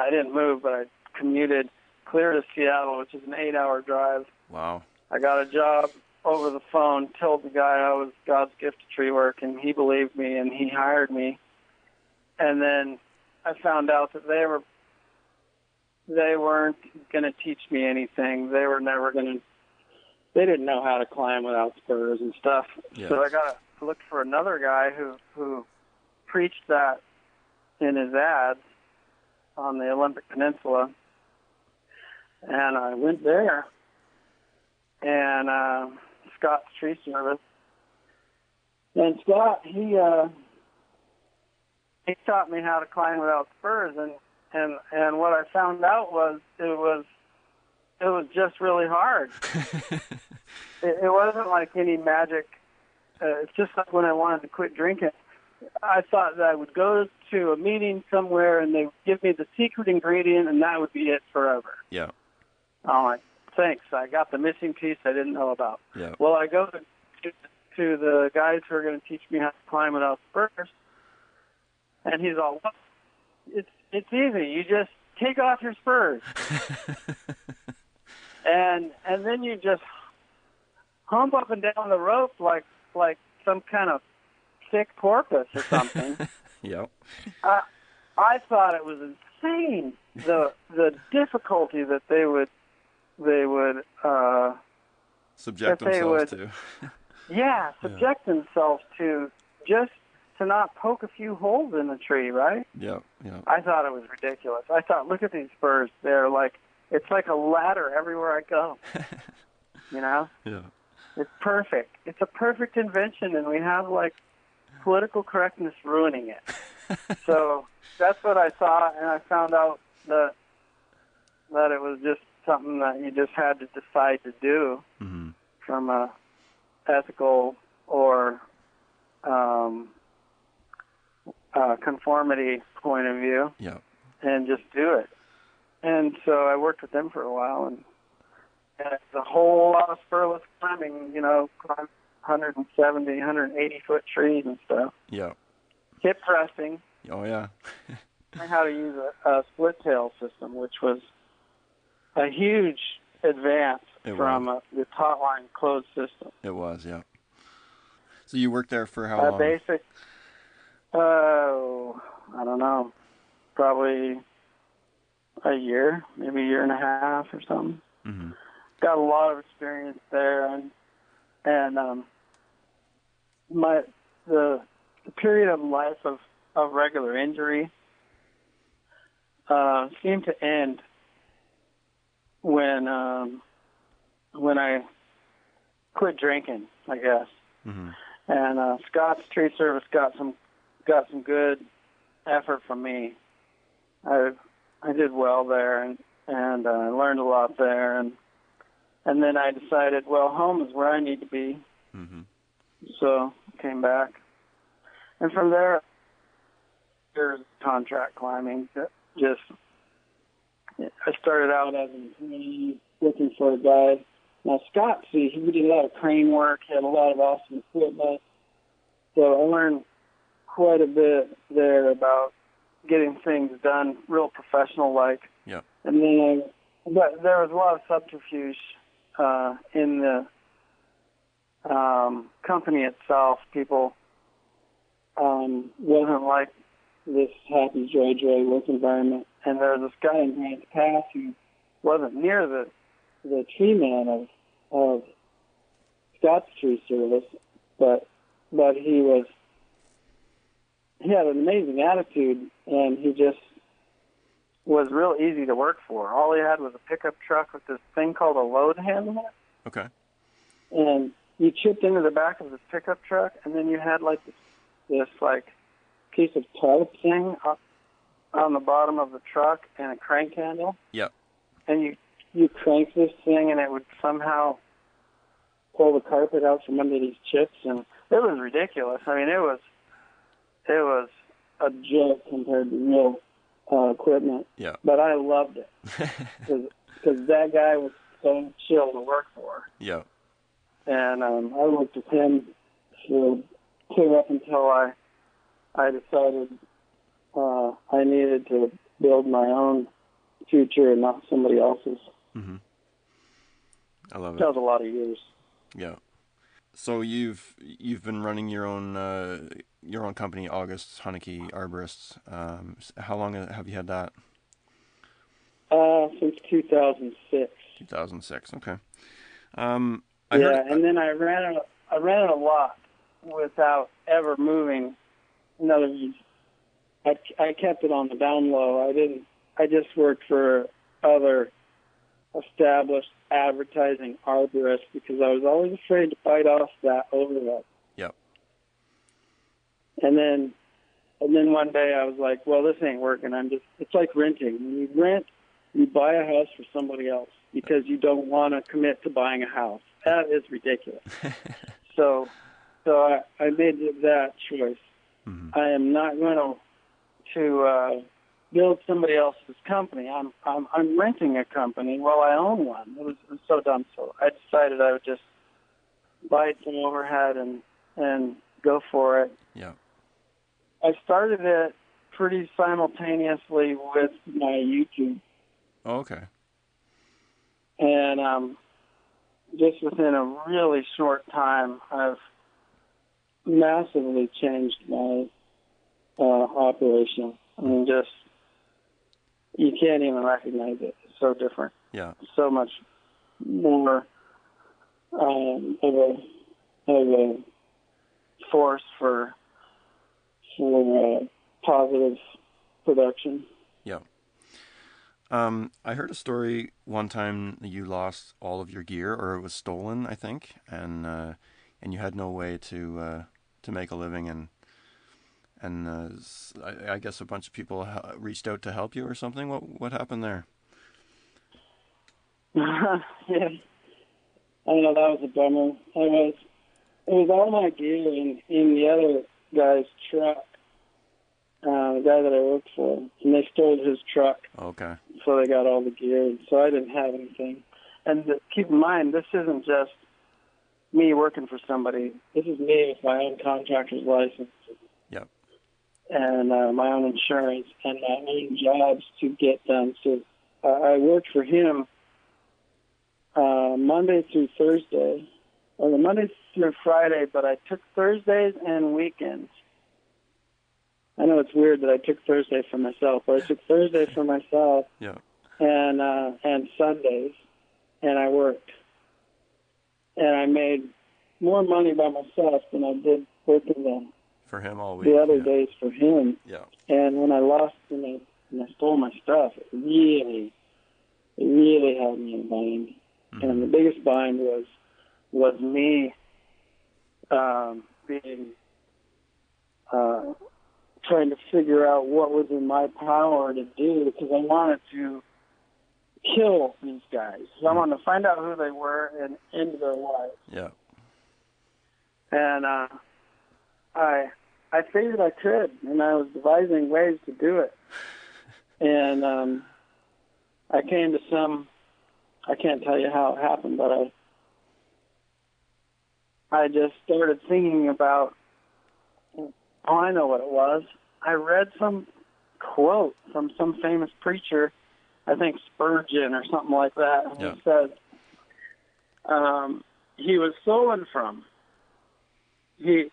I didn't move, but I commuted clear to Seattle, which is an 8-hour drive. Wow. I got a job over the phone, told the guy I was God's gift to tree work, and he believed me, and he hired me. And then I found out that they weren't going to teach me anything. They were never going to. They didn't know how to climb without spurs and stuff. Yes. So I looked for another guy who preached that in his ads on the Olympic Peninsula, and I went there. And Scott's Tree Service, and Scott he taught me how to climb without spurs, and and what I found out was it was just really hard. It wasn't like any magic. It's just like when I wanted to quit drinking. I thought that I would go to a meeting somewhere and they would give me the secret ingredient and that would be it forever. Yeah. I'm like, thanks. I got the missing piece I didn't know about. Yeah. Well, I go to the guys who are going to teach me how to climb without spurs, and he's all, well, it's easy. You just take off your spurs, and then you just hump up and down the rope like some kind of sick porpoise or something. Yep. I thought it was insane the difficulty that they would subject themselves to. Yeah, subject themselves to just to not poke a few holes in the tree, right? Yeah, yeah. I thought it was ridiculous. I thought, look at these spurs. They're like, it's like a ladder everywhere I go. You know? Yeah. It's perfect. It's a perfect invention, and we have, like, political correctness ruining it. So that's what I saw, and I found out that it was just something that you just had to decide to do from a ethical or conformity point of view, and just do it. And so I worked with them for a while, and it's a whole lot of spurless climbing, you know, climb 170, 180-foot trees and stuff. Yeah. Hip thrusting. Oh, yeah. Learned how to use a split tail system, which was a huge advance from the taut line closed system. It was, yeah. So you worked there for how long? Basic, I don't know, probably a year, maybe a year and a half or something. Mm-hmm. Got a lot of experience there, and the period of life of regular injury seemed to end when I quit drinking, I guess. Mm-hmm. And Scott's Tree Service got some good effort from me. I did well there, and I learned a lot there, and then I decided, well, home is where I need to be. Mm-hmm. So I came back, and from there, there's contract climbing. I started out as an employee looking for a guide. Now, Scott, he did a lot of crane work, had a lot of awesome equipment. So I learned quite a bit there about getting things done real professional-like. Yeah. And then but there was a lot of subterfuge in the company itself. People wasn't like this happy, joy work environment. And there was this guy in Grants Pass who wasn't near the tree man of Scott's Tree Service, but he had an amazing attitude, and he just was real easy to work for. All he had was a pickup truck with this thing called a load handle. Okay. And you chipped into the back of this pickup truck, and then you had like this piece of tarp thing on the bottom of the truck and a crank handle. Yep. And you crank this thing, and it would somehow pull the carpet out from under these chips, and it was ridiculous. I mean, it was a joke compared to real equipment. Yeah. But I loved it because that guy was so chill to work for. Yeah. And I worked with him clear up until I decided I needed to build my own future and not somebody else's. Mm-hmm. I love it. That was a lot of years. Yeah. So you've been running your own company, August Hunicke Arborists. How long have you had that? Since 2006. 2006. Okay. And then I ran it a lot without ever moving. In other words, I kept it on the down low. I just worked for other established advertising arborists because I was always afraid to bite off that overlap. Yep. And then And then one day I was like, well, this ain't working. It's like renting. When you rent, you buy a house for somebody else because you don't want to commit to buying a house. That is ridiculous. So I made that choice. Mm-hmm. I am not going to build somebody else's company. I'm renting a company while I own one. It was so dumb. So I decided I would just buy some overhead and go for it. Yeah. I started it pretty simultaneously with my YouTube. Oh, okay. And just within a really short time, I've massively changed my operation. I mean, just, you can't even recognize it. It's so different. Yeah. So much more of a force for positive production. Yeah. I heard a story one time that you lost all of your gear, or it was stolen, I think, and you had no way to make a living, and I guess a bunch of people reached out to help you or something. What happened there? Yeah, I know that was a bummer. It was all my gear in the other guy's truck. The guy that I worked for, and they stole his truck. Okay. So they got all the gear, and so I didn't have anything. And keep in mind, this isn't just me working for somebody. This is me with my own contractor's license. Yep. And my own insurance and my own jobs to get done. So I worked for him Monday through Thursday, or the Monday through Friday, but I took Thursdays and weekends. I know it's weird that I took Thursday for myself, but I took Thursday for myself. Yeah. And Sundays, and I worked. And I made more money by myself than I did working them. For him all week. The other days for him. Yeah. And when I lost and I stole my stuff, it really held me in bind. Mm-hmm. And the biggest bind was me being trying to figure out what was in my power to do, because I wanted to kill these guys. I wanted to find out who they were and end their lives. Yeah. And I figured I could, and I was devising ways to do it. And I came to I can't tell you how it happened, but I just started thinking about, I know what it was. I read some quote from some famous preacher, I think Spurgeon or something like that. And yeah. He said he was stolen from. He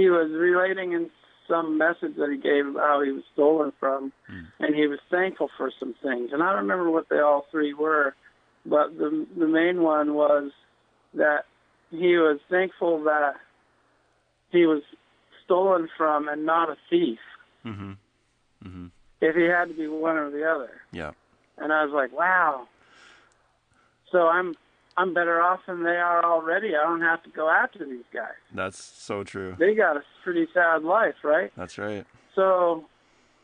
was relating in some message that he gave about how he was stolen from, and he was thankful for some things. And I don't remember what they all three were, but the main one was that he was thankful that he was stolen from and not a thief. Mm-hmm. Mm-hmm. If he had to be one or the other. Yeah. And I was like, wow. So I'm better off than they are already. I don't have to go after these guys. That's so true. They got a pretty sad life, right? That's right. So,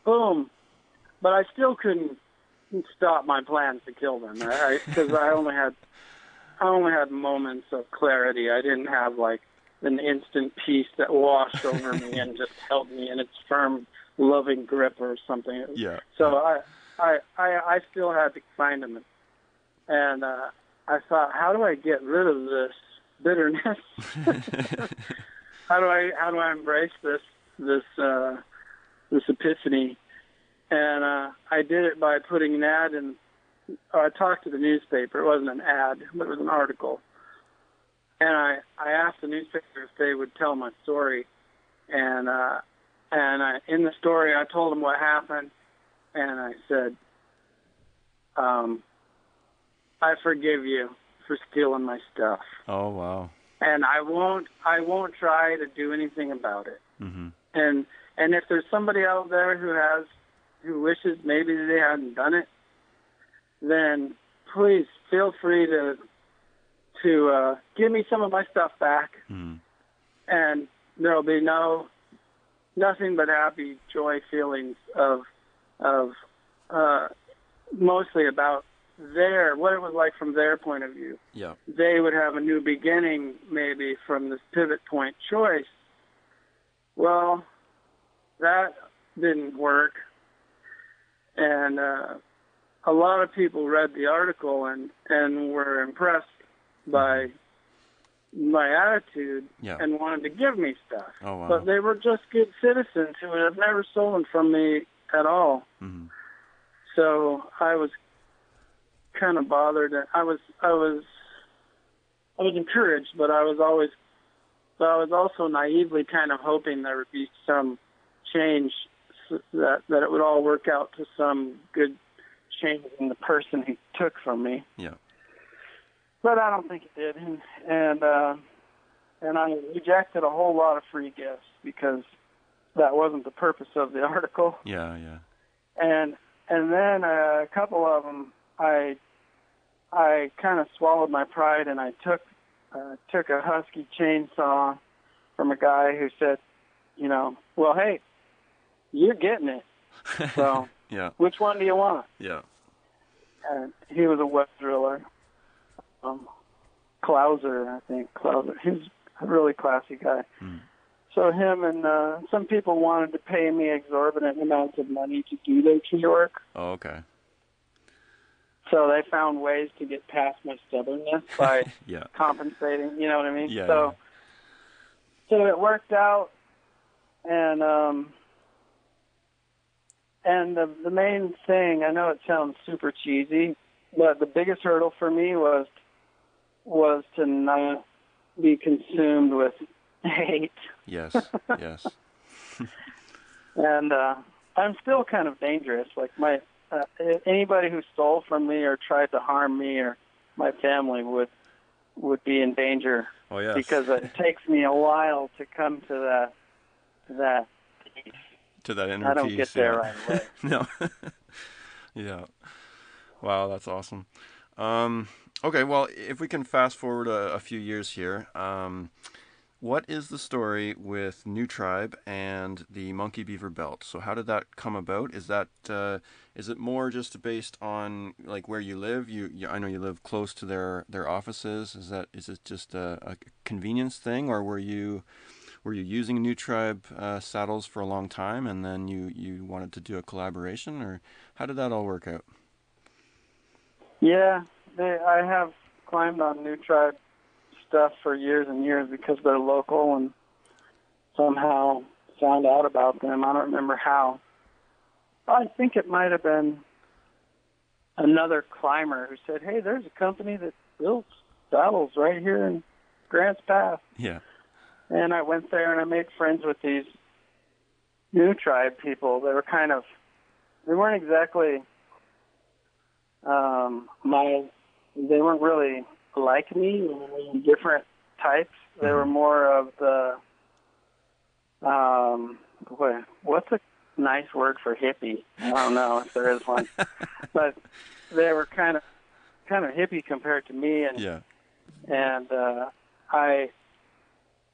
boom. But I still couldn't stop my plans to kill them, because I only had moments of clarity. I didn't have like an instant peace that washed over me and just held me in its firm, loving grip or something. Yeah. So I still had to find them, and I thought, how do I get rid of this bitterness? How do I embrace this epiphany? And I did it by putting an ad in. I talked to the newspaper. It wasn't an ad, but it was an article. And I asked the newspaper if they would tell my story. And in the story, I told them what happened. And I said, I forgive you for stealing my stuff. Oh, wow. And I won't try to do anything about it. Mm-hmm. And if there's somebody out there who wishes maybe they hadn't done it, then please feel free to give me some of my stuff back. Mm-hmm. And there'll be no nothing but happy joy feelings of mostly about what it was like from their point of view. Yeah. They would have a new beginning maybe from this pivot point choice. Well, that didn't work. And a lot of people read the article and were impressed by my attitude and wanted to give me stuff. Oh, wow. But they were just good citizens who had never stolen from me at all. Mm-hmm. So I was kind of bothered. I was encouraged, but I was also naively kind of hoping there would be some change, that it would all work out to some good change in the person who took from me. Yeah. But I don't think it did, and I rejected a whole lot of free gifts because that wasn't the purpose of the article. Yeah, yeah. And then a couple of them, I kind of swallowed my pride, and I took a Husky chainsaw from a guy who said, well, hey, you're getting it. So yeah. Which one do you want? Yeah. And he was a wet driller. Klauser, I think. Klauser. He's a really classy guy. Mm. So him and some people wanted to pay me exorbitant amounts of money to do their tree work. Oh, okay. So they found ways to get past my stubbornness by compensating, you know what I mean? Yeah, so it worked out, and the main thing, I know it sounds super cheesy, but the biggest hurdle for me was to not be consumed with hate. Yes, yes. And I'm still kind of dangerous. Like anybody who stole from me or tried to harm me or my family would be in danger. Oh, yes. Because it takes me a while to come to that peace. To that inner peace. I don't get there right away. No. Yeah. Wow, that's awesome. Okay, well, if we can fast forward a few years here, what is the story with New Tribe and the Monkey Beaver Belt? So how did that come about? Is that is it more just based on like where you live? I know you live close to their offices. Is it just a convenience thing, or were you using New Tribe saddles for a long time and then you wanted to do a collaboration, or how did that all work out? Yeah, I have climbed on New Tribe stuff for years and years because they're local, and somehow found out about them. I don't remember how. I think it might have been another climber who said, hey, there's a company that builds saddles right here in Grants Pass. Yeah. And I went there and I made friends with these New Tribe people. They weren't exactly they weren't really like me. They were different types. They were more of the what's a nice word for hippie? I don't know if there is one. But they were kind of hippie compared to me, and I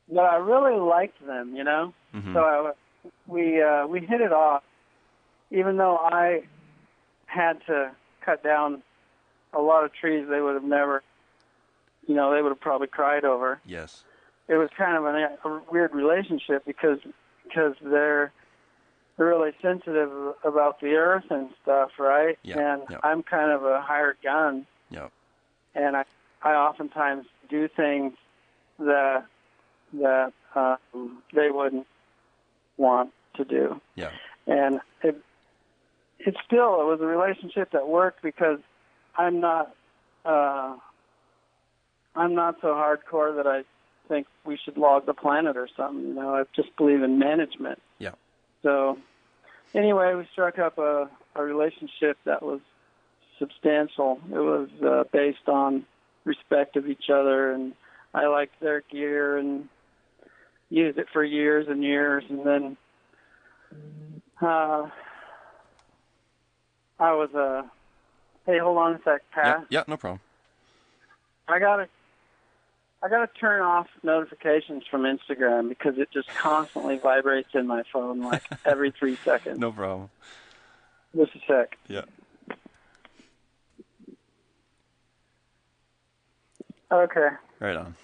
really liked them, Mm-hmm. So we hit it off, even though I had to cut down a lot of trees they would have never, they would have probably cried over. Yes. It was kind of a weird relationship because they're really sensitive about the earth and stuff, right? Yeah. And I'm kind of a hired gun. Yeah. And I oftentimes do things that they wouldn't want to do. Yeah. And it was a relationship that worked because I'm not so hardcore that I think we should log the planet or something. I just believe in management. Yeah. So anyway, we struck up a relationship that was substantial. It was based on respect of each other, and I liked their gear and used it for years and years, and then I was hey, hold on a sec, Pat. Yeah, no problem. I gotta I got to turn off notifications from Instagram because it just constantly vibrates in my phone like every 3 seconds. No problem. Just a sec. Yeah. Okay. Right on.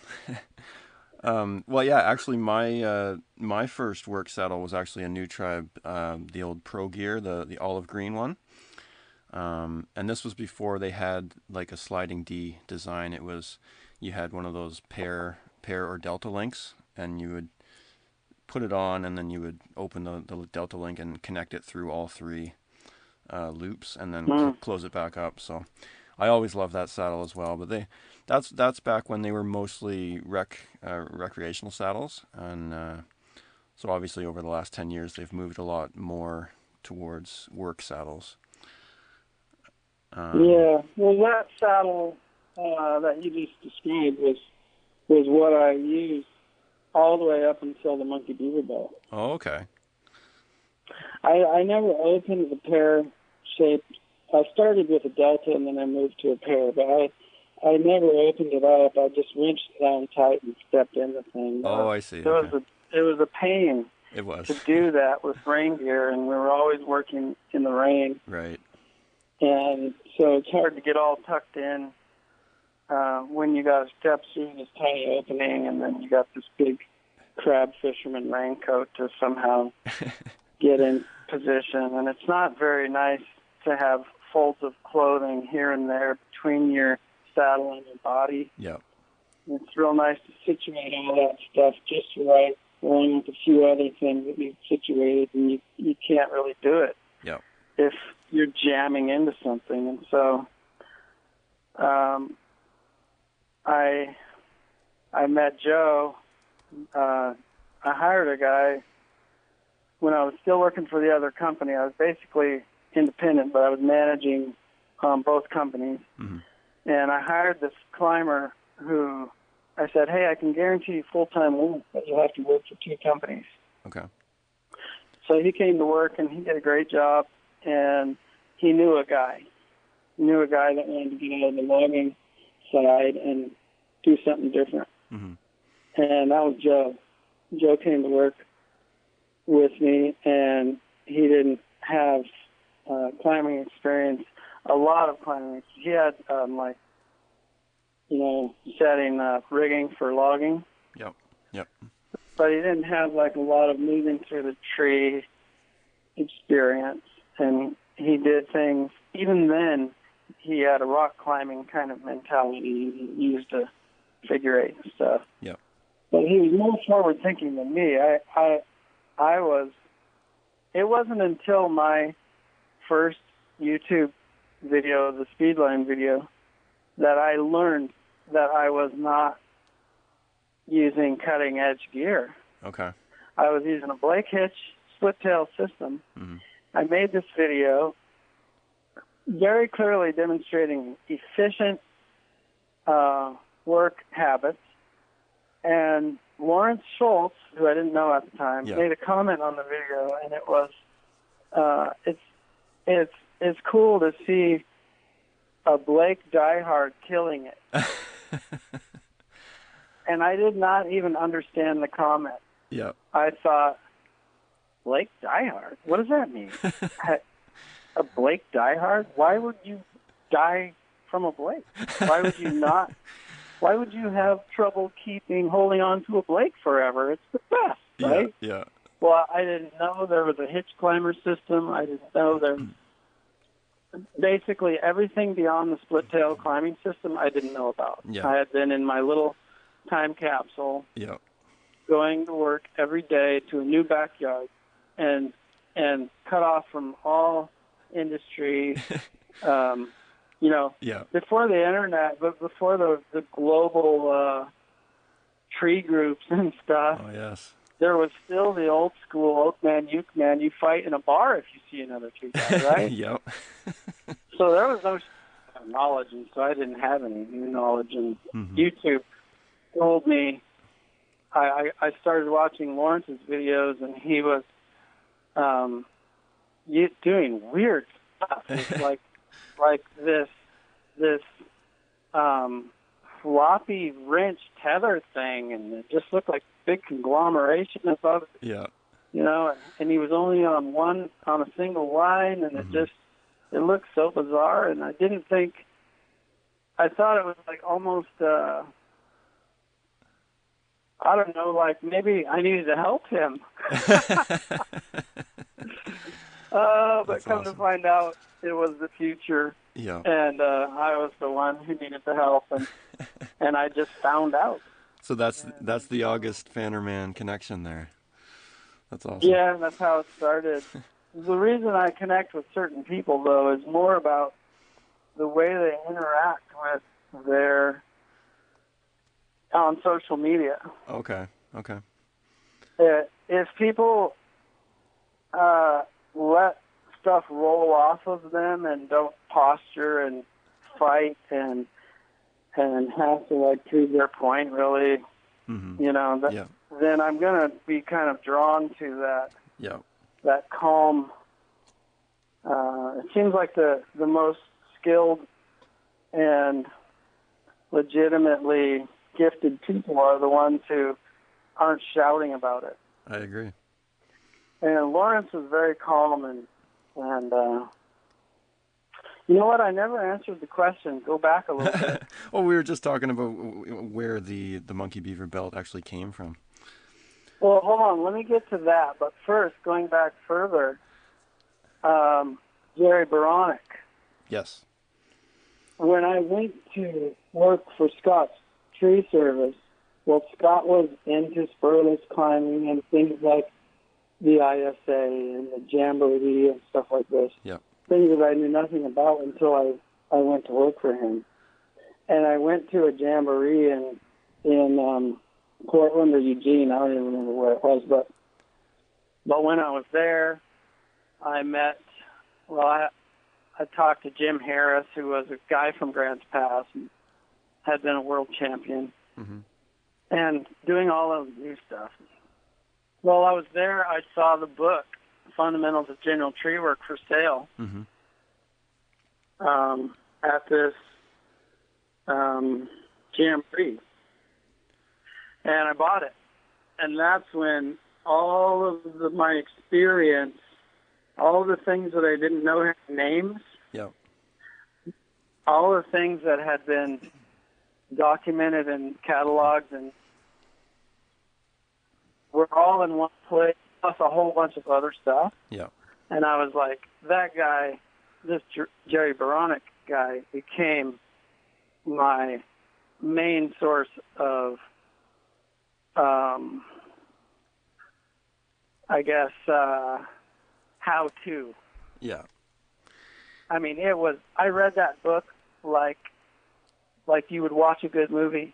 Well, yeah, actually, my first work saddle was actually a New Tribe, the old Pro Gear, the olive green one. And this was before they had like a sliding D design. It was, you had one of those pair or delta links, and you would put it on, and then you would open the delta link and connect it through all 3 loops, and then close it back up. So I always loved that saddle as well. But that's back when they were mostly recreational saddles, and so obviously over the last 10 years they've moved a lot more towards work saddles. Yeah, well, that saddle that you just described was what I used all the way up until the Monkey Beaver belt. Oh, okay. I never opened the pear-shaped. I started with a delta and then I moved to a pear, but I never opened it up. I just wrenched it down tight and stepped in the thing. Oh, I see. It was a pain. It was. To do that with rain gear, and we were always working in the rain. Right. And so it's hard to get all tucked in when you got to step through this tiny opening, and then you got this big crab fisherman raincoat to somehow get in position. And it's not very nice to have folds of clothing here and there between your saddle and your body. Yeah. It's real nice to situate all that stuff just right, along with a few other things that you've situated, and you can't really do it. Yeah. If you're jamming into something. And so I met Joe. I hired a guy when I was still working for the other company. I was basically independent, but I was managing both companies. Mm-hmm. And I hired this climber who I said, hey, I can guarantee you full-time work, but you'll have to work for 2 companies. Okay. So he came to work, and he did a great job. And he knew a guy. He knew a guy that wanted to get out of the logging side and do something different. Mm-hmm. And that was Joe. Joe came to work with me, and he didn't have climbing experience, a lot of climbing. He had, setting rigging for logging. Yep. But he didn't have, a lot of moving through the tree experience. And he did things, even then, he had a rock climbing kind of mentality. He used a figure 8 and stuff. Yep. But he was more forward thinking than me. I was, it wasn't until my first YouTube video, the Speedline video, that I learned that I was not using cutting edge gear. Okay. I was using a Blake hitch split tail system. Mm-hmm. I made this video very clearly demonstrating efficient work habits, and Lawrence Schultz, who I didn't know at the time, made a comment on the video, and it was, it's cool to see a Blake diehard killing it. And I did not even understand the comment. Yeah. I thought, Blake diehard? What does that mean? A Blake diehard? Why would you die from a Blake? Why would you not? Why would you have trouble holding on to a Blake forever? It's the best, right? Yeah. Well, I didn't know there was a hitch climber system. I didn't know there. Basically, everything beyond the split tail climbing system, I didn't know about. Yeah. I had been in my little time capsule, Yeah. going to work every day to a new backyard, and cut off from all industry, before the internet, but before the global tree groups and stuff. Oh, yes. There was still the old school oak man, uke man. You fight in a bar if you see another tree guy, right? Yep. So there was no knowledge, and so I didn't have any new knowledge. And YouTube told me, I started watching Lawrence's videos, and he was doing weird stuff. It's like this floppy wrench tether thing, and it just looked like a big conglomeration above it. Yeah. You know, and he was only on a single line, and it looked so bizarre, and I thought it was like almost, I don't know, like maybe I needed to help him. But That's come awesome. to find out, it was the future, Yeah. and I was the one who needed the help, and I just found out. So that's the August Fannerman connection there. That's awesome. Yeah, that's how it started. The reason I connect with certain people, though, is more about the way they interact with on social media. Okay. If people let stuff roll off of them and don't posture and fight and have to like prove their point, really, you know, then I'm going to be kind of drawn to that calm. It seems like the most skilled and legitimately gifted people are the ones who aren't shouting about it. I agree. And Lawrence was very calm and you know what? I never answered the question. Go back a little bit. Well, we were just talking about where the monkey beaver belt actually came from. Well, hold on. Let me get to that. But first, going back further, Jerry Baronic. Yes. When I went to work for Scott's tree service, well, Scott was into spurless climbing and things like the ISA and the Jamboree and stuff like this. Yeah. Things that I knew nothing about until I went to work for him. And I went to a Jamboree in Portland or Eugene. I don't even remember where it was. But when I was there, I met, I talked to Jim Harris, who was a guy from Grants Pass and had been a world champion, and doing all of new stuff. While I was there, I saw the book, Fundamentals of General Tree Work, for sale at this Jamboree. And I bought it. And that's when all of my experience, all of the things that I didn't know had names, all the things that had been documented in catalogs and were all in one place, plus a whole bunch of other stuff. Yeah. And I was like, that guy, this Jerry Baronic guy, became my main source of, I guess, how-to. Yeah. I mean, I read that book like you would watch a good movie.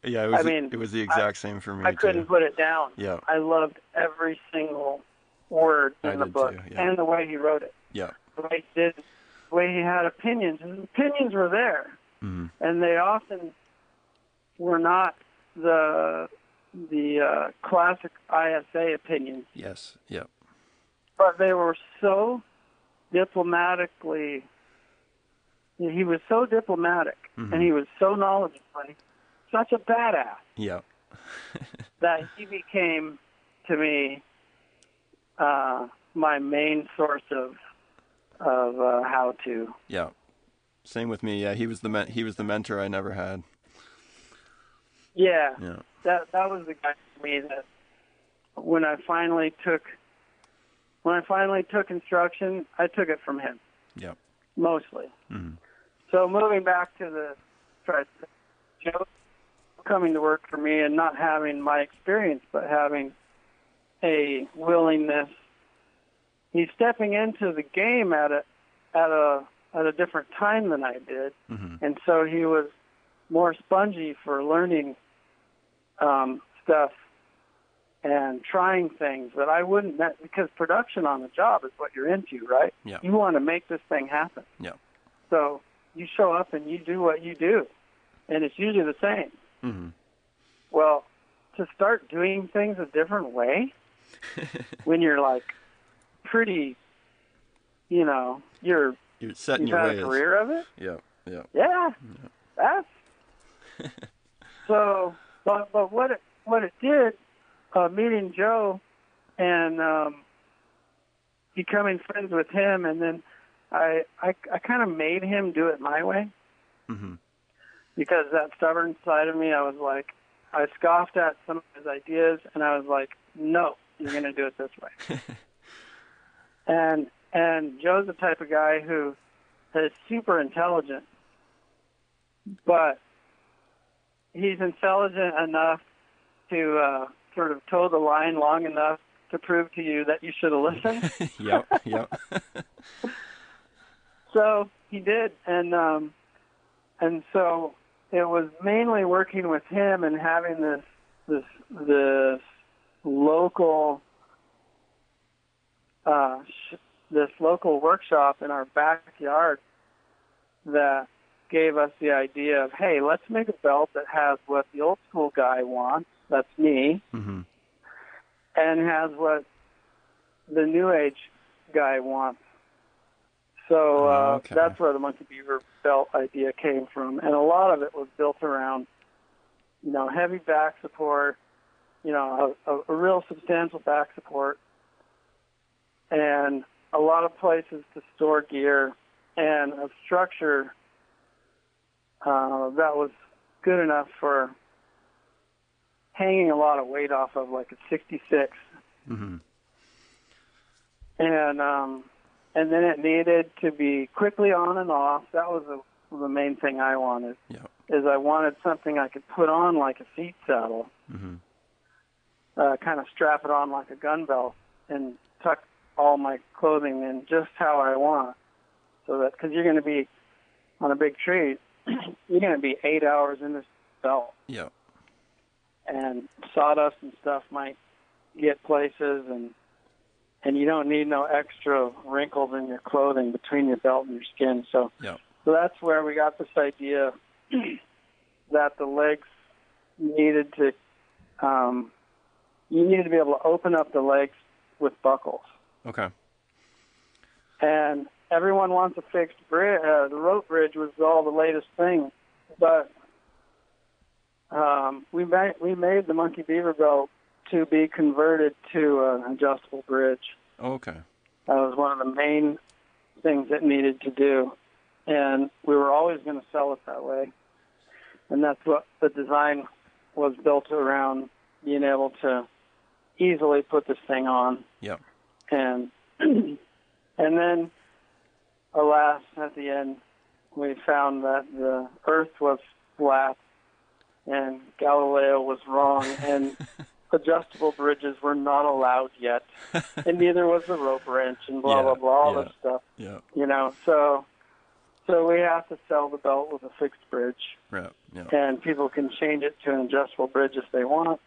Yeah, it was the exact same for me, I couldn't put it down. Yeah. I loved every single word in the book and the way he wrote it. Yeah. The way he did, the way he had opinions. His opinions were there. And they often were not the classic ISA opinions. Yes. Yeah. But they were so diplomatically, he was so diplomatic and he was so knowledgeable, such a badass. Yeah. that he became, to me, my main source of how-to. Yeah. Same with me. Yeah, he was the mentor I never had. Yeah. Yeah. That was the guy for me that when I finally took instruction, I took it from him. Yeah. Mostly. So moving back to the Joe coming to work for me and not having my experience, but having a willingness. He's stepping into the game at a different time than I did, and so he was more spongy for learning stuff and trying things that I wouldn't, because production on the job is what you're into, right? Yeah. You want to make this thing happen. Yeah. So you show up and you do what you do, and it's usually the same. Well, to start doing things a different way when you're like pretty, you're setting you've your had ways. a career of it. Yeah. Yeah. Yeah, So, but what it did, meeting Joe and becoming friends with him, and then I kind of made him do it my way. Mm-hmm. Because that stubborn side of me, I was like, I scoffed at some of his ideas, and I was like, no, you're going to do it this way. And Joe's the type of guy who is super intelligent, but he's intelligent enough to sort of toe the line long enough to prove to you that you should have listened. Yep. So he did, and so it was mainly working with him and having this local this local workshop in our backyard that gave us the idea of, hey, let's make a belt that has what the old school guy wants, that's me, Mm-hmm. and has what the new age guy wants. So Okay. that's where the Monkey Beaver belt idea came from. And a lot of it was built around, heavy back support, a real substantial back support, and a lot of places to store gear, and a structure that was good enough for hanging a lot of weight off of, like a 66. Mm-hmm. And then it needed to be quickly on and off. That was the main thing I wanted. Yeah. Is I wanted something I could put on like a seat saddle, Mm-hmm. kind of strap it on like a gun belt, and tuck all my clothing in just how I want. So that, because you're going to be on a big tree, you're going to be 8 hours in this belt. Yeah. And sawdust and stuff might get places, and you don't need no extra wrinkles in your clothing between your belt and your skin. So, Yeah. so that's where we got this idea that the legs needed to, you needed to be able to open up the legs with buckles. Okay. And everyone wants a fixed bridge. The rope bridge was all the latest thing, but we made the Monkey Beaver belt to be converted to an adjustable bridge. Okay. That was one of the main things it needed to do, and we were always going to sell it that way. And that's what the design was built around, being able to easily put this thing on. Yeah. And and then, alas, at the end, we found that the Earth was flat and Galileo was wrong, and adjustable bridges were not allowed yet, and neither was the rope wrench, and blah, blah, blah, all this stuff. Yeah. So we have to sell the belt with a fixed bridge, Yeah. and people can change it to an adjustable bridge if they want,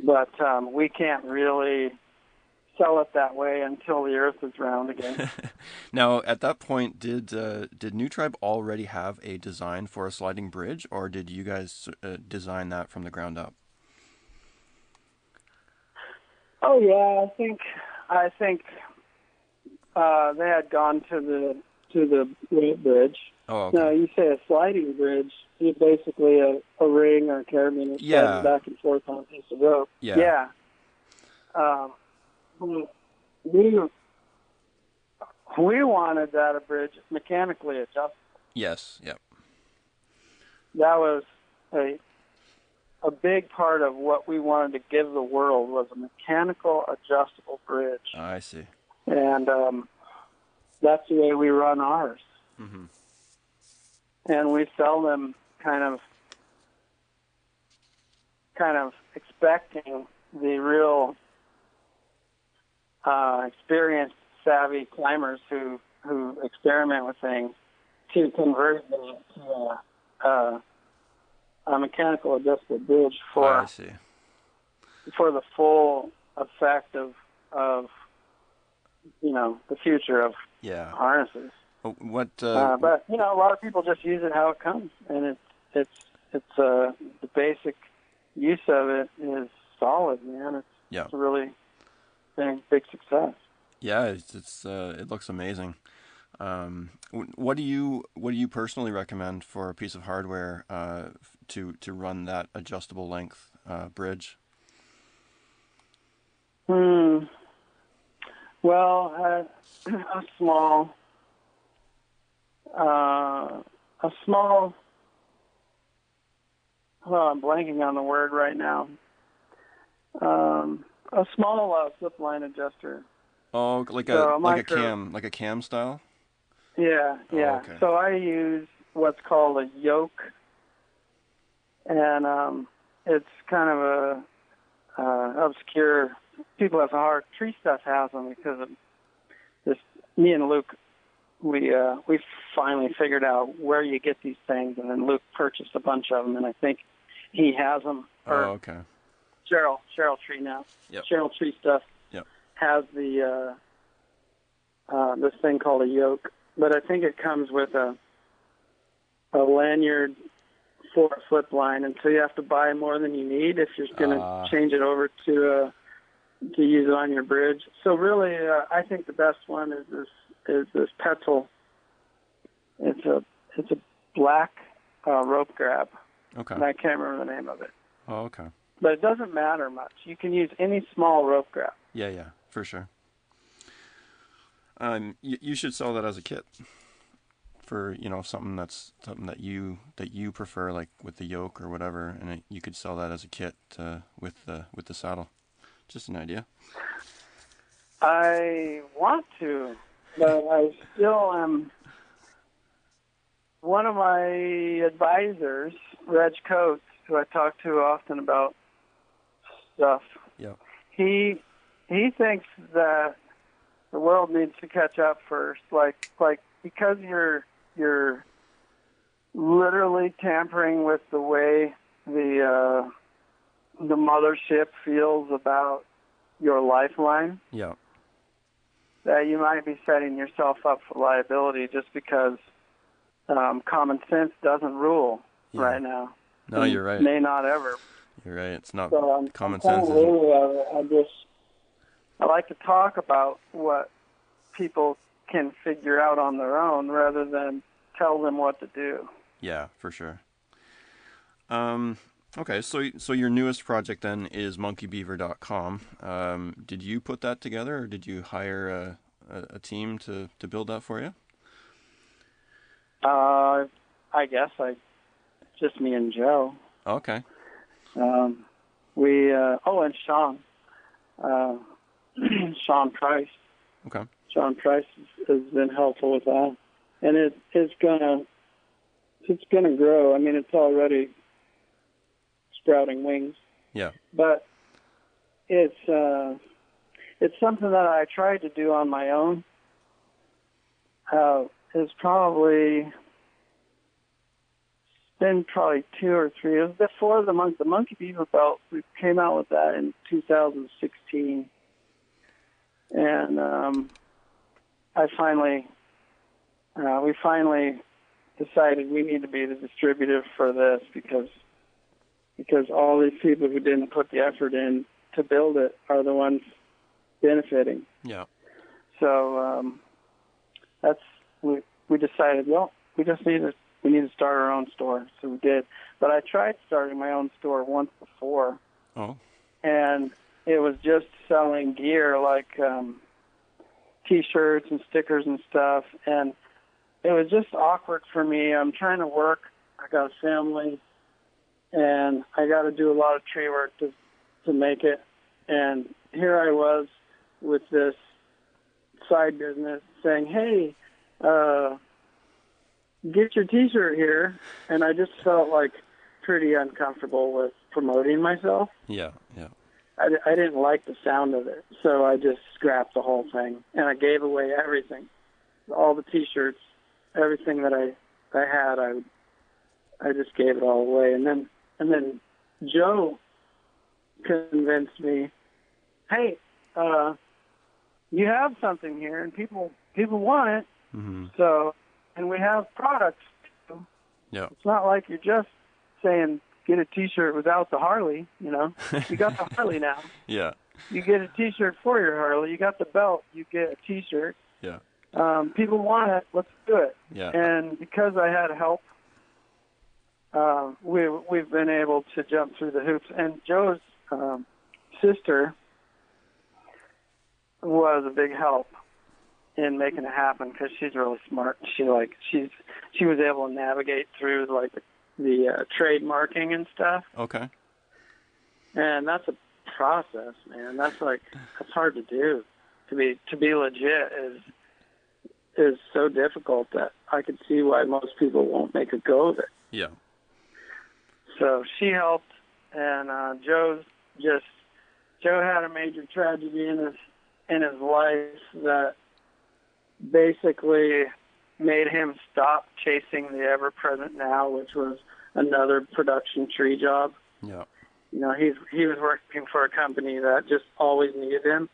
but we can't really sell it that way until the Earth is round again. Now, at that point, did New Tribe already have a design for a sliding bridge, or did you guys design that from the ground up? Oh yeah, I think they had gone to the rope bridge. Oh, okay. Now, you say a sliding bridge, it's basically a ring or a carabiner sliding back and forth on a piece of rope. Yeah. We wanted that a bridge mechanically adjustable. Yes. Yep. That was a big part of what we wanted to give the world, was a mechanical adjustable bridge. I see. And that's the way we run ours. Mm-hmm. And we sell them kind of expecting the real experienced, savvy climbers who experiment with things to convert them to a mechanical adjustable bridge I see. for the full effect of the future of harnesses. What? But a lot of people just use it how it comes, and it's the basic use of it is solid, man. It's a really big success. Yeah, it looks amazing. What do you personally recommend for a piece of hardware to run that adjustable length bridge? Well, a small. Well, I'm blanking on the word right now. A small slip line adjuster. Oh, like a cam style. Yeah. Oh, okay. So I use what's called a yoke, and it's kind of a obscure. People have a hard tree stuff has them because of this. Me and Luke, we finally figured out where you get these things, and then Luke purchased a bunch of them, and I think he has them. Oh, okay. Cheryl Tree now. Yep. Cheryl Tree stuff. Yep. Has the this thing called a yoke, but I think it comes with a lanyard for a slip line, and so you have to buy more than you need if you're going to change it over to use it on your bridge. So really, I think the best one is this Petzl. It's a black rope grab. Okay. And I can't remember the name of it. Oh, okay. But it doesn't matter much. You can use any small rope grab. Yeah, for sure. You should sell that as a kit for something that you prefer, like with the yoke or whatever, and you could sell that as a kit with the saddle. Just an idea. I want to, but I still am. One of my advisors, Reg Coates, who I talk to often about stuff, he thinks that the world needs to catch up first, like because you're literally tampering with the way the mothership feels about your lifeline. Yeah. That you might be setting yourself up for liability just because common sense doesn't rule right now. No, you're right. May not ever. You're right. It's not common sense. I like to talk about what people can figure out on their own rather than tell them what to do. Yeah, for sure. Okay, so your newest project then is monkeybeaver.com. Did you put that together, or did you hire a team to build that for you? I guess just me and Joe. Okay. And Sean. Sean Price. Okay. Sean Price has been helpful with that, and it's gonna grow. I mean, it's already sprouting wings. Yeah. But it's something that I tried to do on my own. It's been 2 or 3. It was before the Monkey Beaver belt. We came out with that in 2016, and we finally decided we need to be the distributor for this because all these people who didn't put the effort in to build it are the ones benefiting. Yeah. So we decided, well, we need to start our own store. So we did. But I tried starting my own store once before. Oh. And it was just selling gear like T-shirts and stickers and stuff. And it was just awkward for me. I'm trying to work. I got a family. And I got to do a lot of tree work to make it. And here I was with this side business saying, hey, get your T-shirt here. And I just felt like pretty uncomfortable with promoting myself. Yeah. I didn't like the sound of it. So I just scrapped the whole thing. And I gave away everything. All the T-shirts, everything that I had, I just gave it all away. And then Joe convinced me, hey, you have something here, and people want it. Mm-hmm. So, and we have products too. Yeah. It's not like you're just saying get a T-shirt without the Harley. You know, you got the Harley now. Yeah. You get a T-shirt for your Harley. You got the belt. You get a T-shirt. Yeah. People want it. Let's do it. Yeah. And because I had help, we've been able to jump through the hoops. And Joe's sister was a big help in making it happen because she's really smart. She was able to navigate through like the trademarking and stuff. Okay. And that's a process, man. That's hard to do. To be legit is so difficult that I could see why most people won't make a go of it. Yeah. So she helped, and Joe had a major tragedy in his life that basically made him stop chasing the ever-present now, which was another production tree job. Yeah. You know, he was working for a company that just always needed him,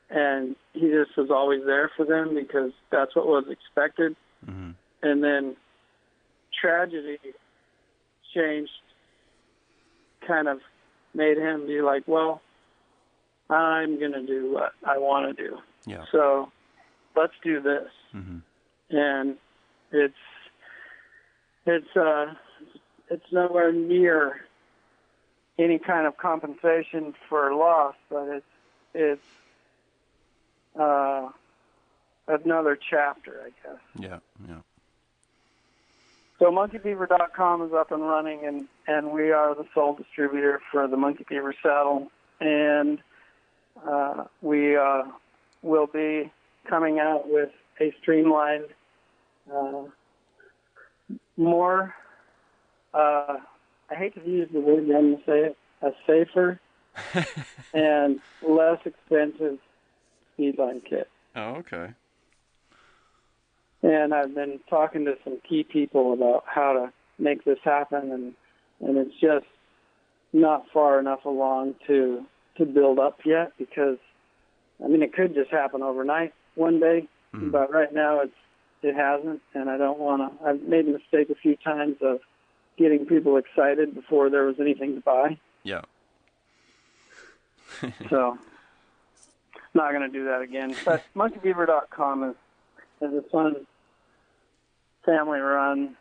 and he just was always there for them because that's what was expected. Mm-hmm. And then tragedy changed, kind of made him be like, well, I'm going to do what I want to do. Yeah. So let's do this. Mm-hmm. And it's nowhere near any kind of compensation for loss, but it's another chapter, I guess. Yeah, yeah. So monkeybeaver.com is up and running, and we are the sole distributor for the Monkey Beaver saddle. And we will be coming out with a streamlined, more, I hate to use the word, I'm going to say it, a safer and less expensive speedline kit. Oh, okay. And I've been talking to some key people about how to make this happen, and it's just not far enough along to build up yet because, I mean, it could just happen overnight one day, but right now it hasn't, and I don't want to. I've made a mistake a few times of getting people excited before there was anything to buy. Yeah. So, not going to do that again. But monkeybeaver.com is a fun family-run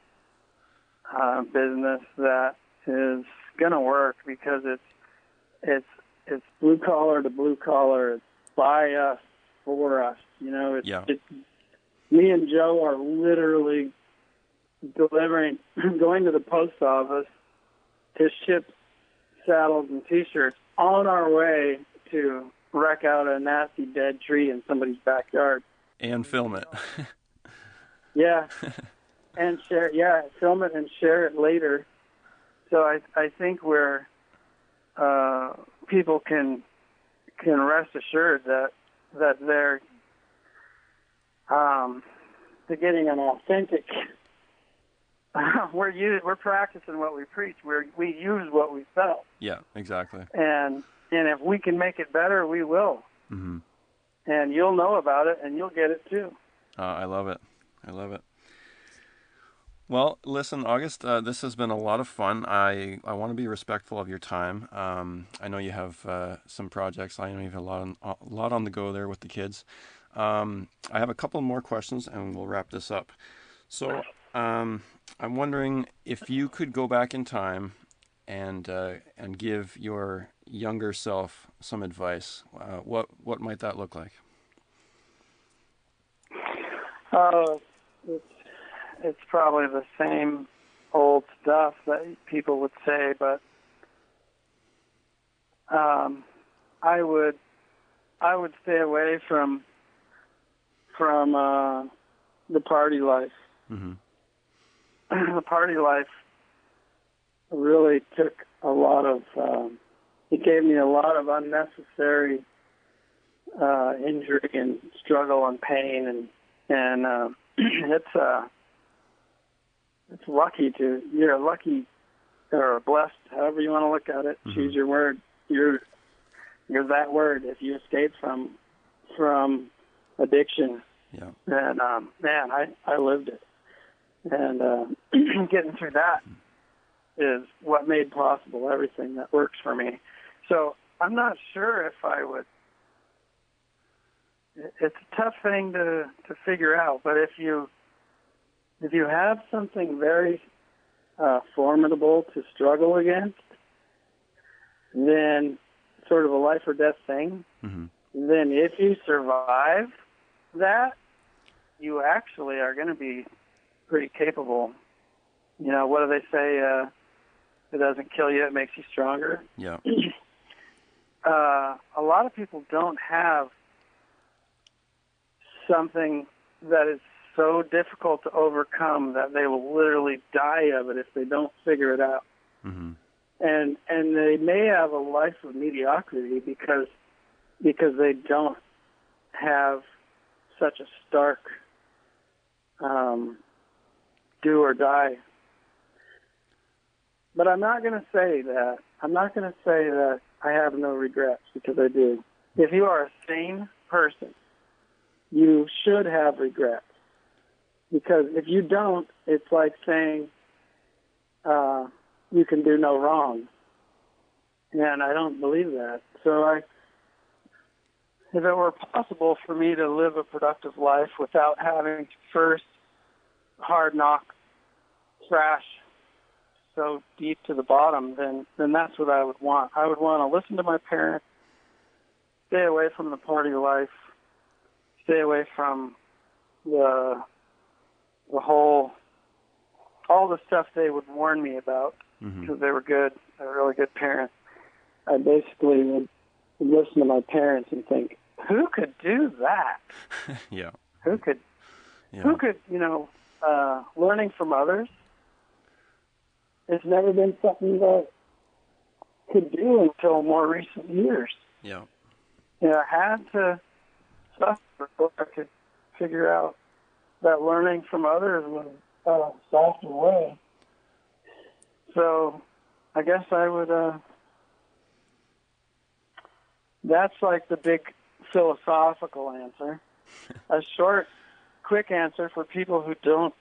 business that is going to work because it's blue collar to blue collar. It's by us, for us. You know, it's me and Joe are literally going to the post office to ship saddles and T-shirts on our way to wreck out a nasty dead tree in somebody's backyard. And film it. Yeah. And film it and share it later. So I think we're people can rest assured that they're getting an authentic. We're practicing what we preach. We use what we sell. Yeah, exactly. And if we can make it better, we will. Mm-hmm. And you'll know about it, and you'll get it too. I love it. I love it. Well, listen, August, this has been a lot of fun. I want to be respectful of your time. I know you have some projects. I know you have a lot on the go there with the kids. I have a couple more questions, and we'll wrap this up. So I'm wondering if you could go back in time and give your younger self some advice. What might that look like? It's probably the same old stuff that people would say, but I would stay away from the party life. Mm-hmm. The party life really took a lot of. It gave me a lot of unnecessary injury and struggle and pain, and it's lucky you're lucky or blessed, however you want to look at it. Mm-hmm. Choose your word. You're that word if you escape from addiction. Yeah. And man, I lived it, and getting through that is what made possible everything that works for me. So I'm not sure if I would it's a tough thing to figure out. But if you have something very formidable to struggle against, then sort of a life or death thing, Mm-hmm. then if you survive that, you actually are going to be pretty capable. You know, what do they say? It doesn't kill you, it makes you stronger. Yeah. A lot of people don't have something that is so difficult to overcome that they will literally die of it if they don't figure it out. Mm-hmm. And they may have a life of mediocrity because they don't have such a stark do or die. But I'm not going to say that. I'm not going to say that I have no regrets, because I do. If you are a sane person, you should have regrets. Because if you don't, it's like saying you can do no wrong. And I don't believe that. So if it were possible for me to live a productive life without having to first hard knock crash so deep to the bottom, then that's what I would want. I would want to listen to my parents, stay away from the party life, stay away from the whole, all the stuff they would warn me about, because they were good. They were really good parents. I basically would listen to my parents and think, who could do that? Yeah. Who could, learning from others, it's never been something that I could do until more recent years. Yeah. I had to suffer before I could figure out that learning from others was a softer way. So I guess I would, that's like the big philosophical answer. A short, quick answer for people who don't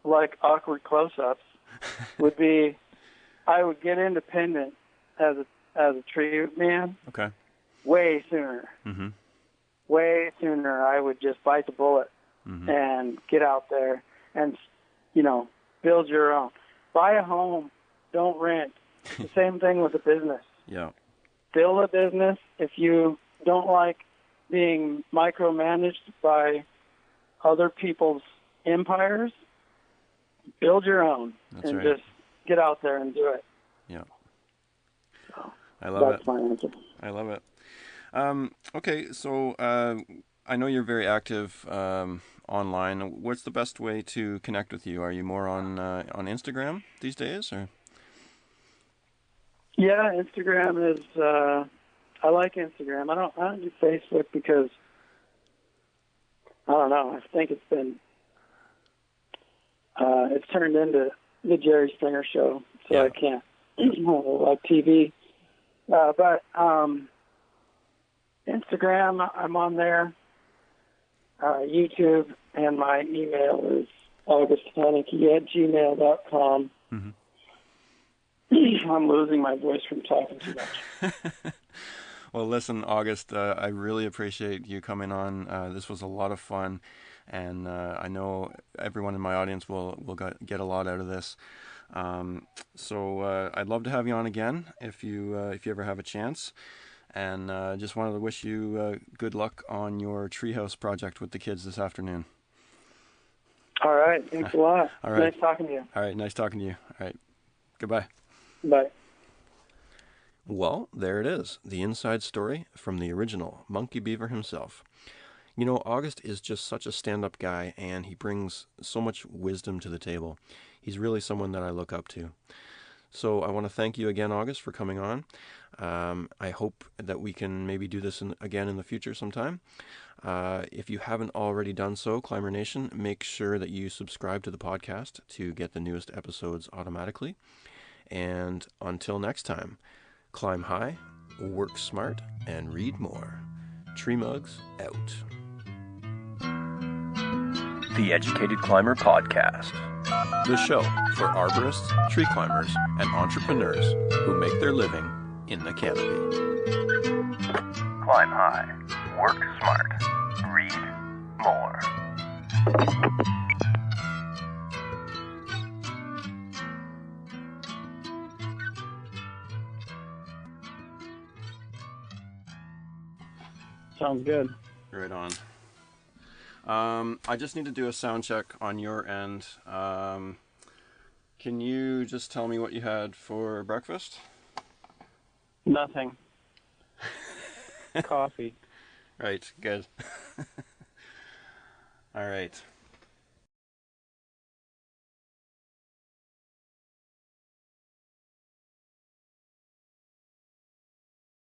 like awkward close-ups would be, I would get independent as a tree man. Okay. Way sooner. Mm-hmm. Way sooner. I would just bite the bullet and get out there and, build your own. Buy a home. Don't rent. The same thing with a business. Yeah. Build a business. If you don't like being micromanaged by other people's empires, build your own. That's and right. Just get out there and do it. Yeah. So I love that's my answer. I love it. Okay, so I know you're very active online. What's the best way to connect with you? Are you more on Instagram these days, or? Yeah, Instagram is. I like Instagram. I don't do Facebook because I don't know. I think it's been. It's turned into the Jerry Springer show, so Yeah. I can't like TV. But Instagram, I'm on there. YouTube, and my email is augusthunicke@gmail.com. Mm-hmm. I'm losing my voice from talking too much. Well, listen, August, I really appreciate you coming on. This was a lot of fun, and I know everyone in my audience will get a lot out of this. So I'd love to have you on again if you ever have a chance. And just wanted to wish you good luck on your treehouse project with the kids this afternoon. All right. Thanks a lot. All right. Nice talking to you. All right. Nice talking to you. All right. Goodbye. Bye. Well, there it is. The inside story from the original Monkey Beaver himself. You know, August is just such a stand-up guy, and he brings so much wisdom to the table. He's really someone that I look up to. So I want to thank you again, August, for coming on. I hope that we can maybe do this again in the future sometime. If you haven't already done so, Climber Nation, make sure that you subscribe to the podcast to get the newest episodes automatically. And until next time, climb high, work smart, and read more. Tree Mugs out. The Educated Climber Podcast. The show for arborists, tree climbers, and entrepreneurs who make their living in the canopy. Climb high, work smart, read more. Sounds good. Right on. I just need to do a sound check on your end. Can you just tell me what you had for breakfast? Nothing. Coffee. Right, good. All right.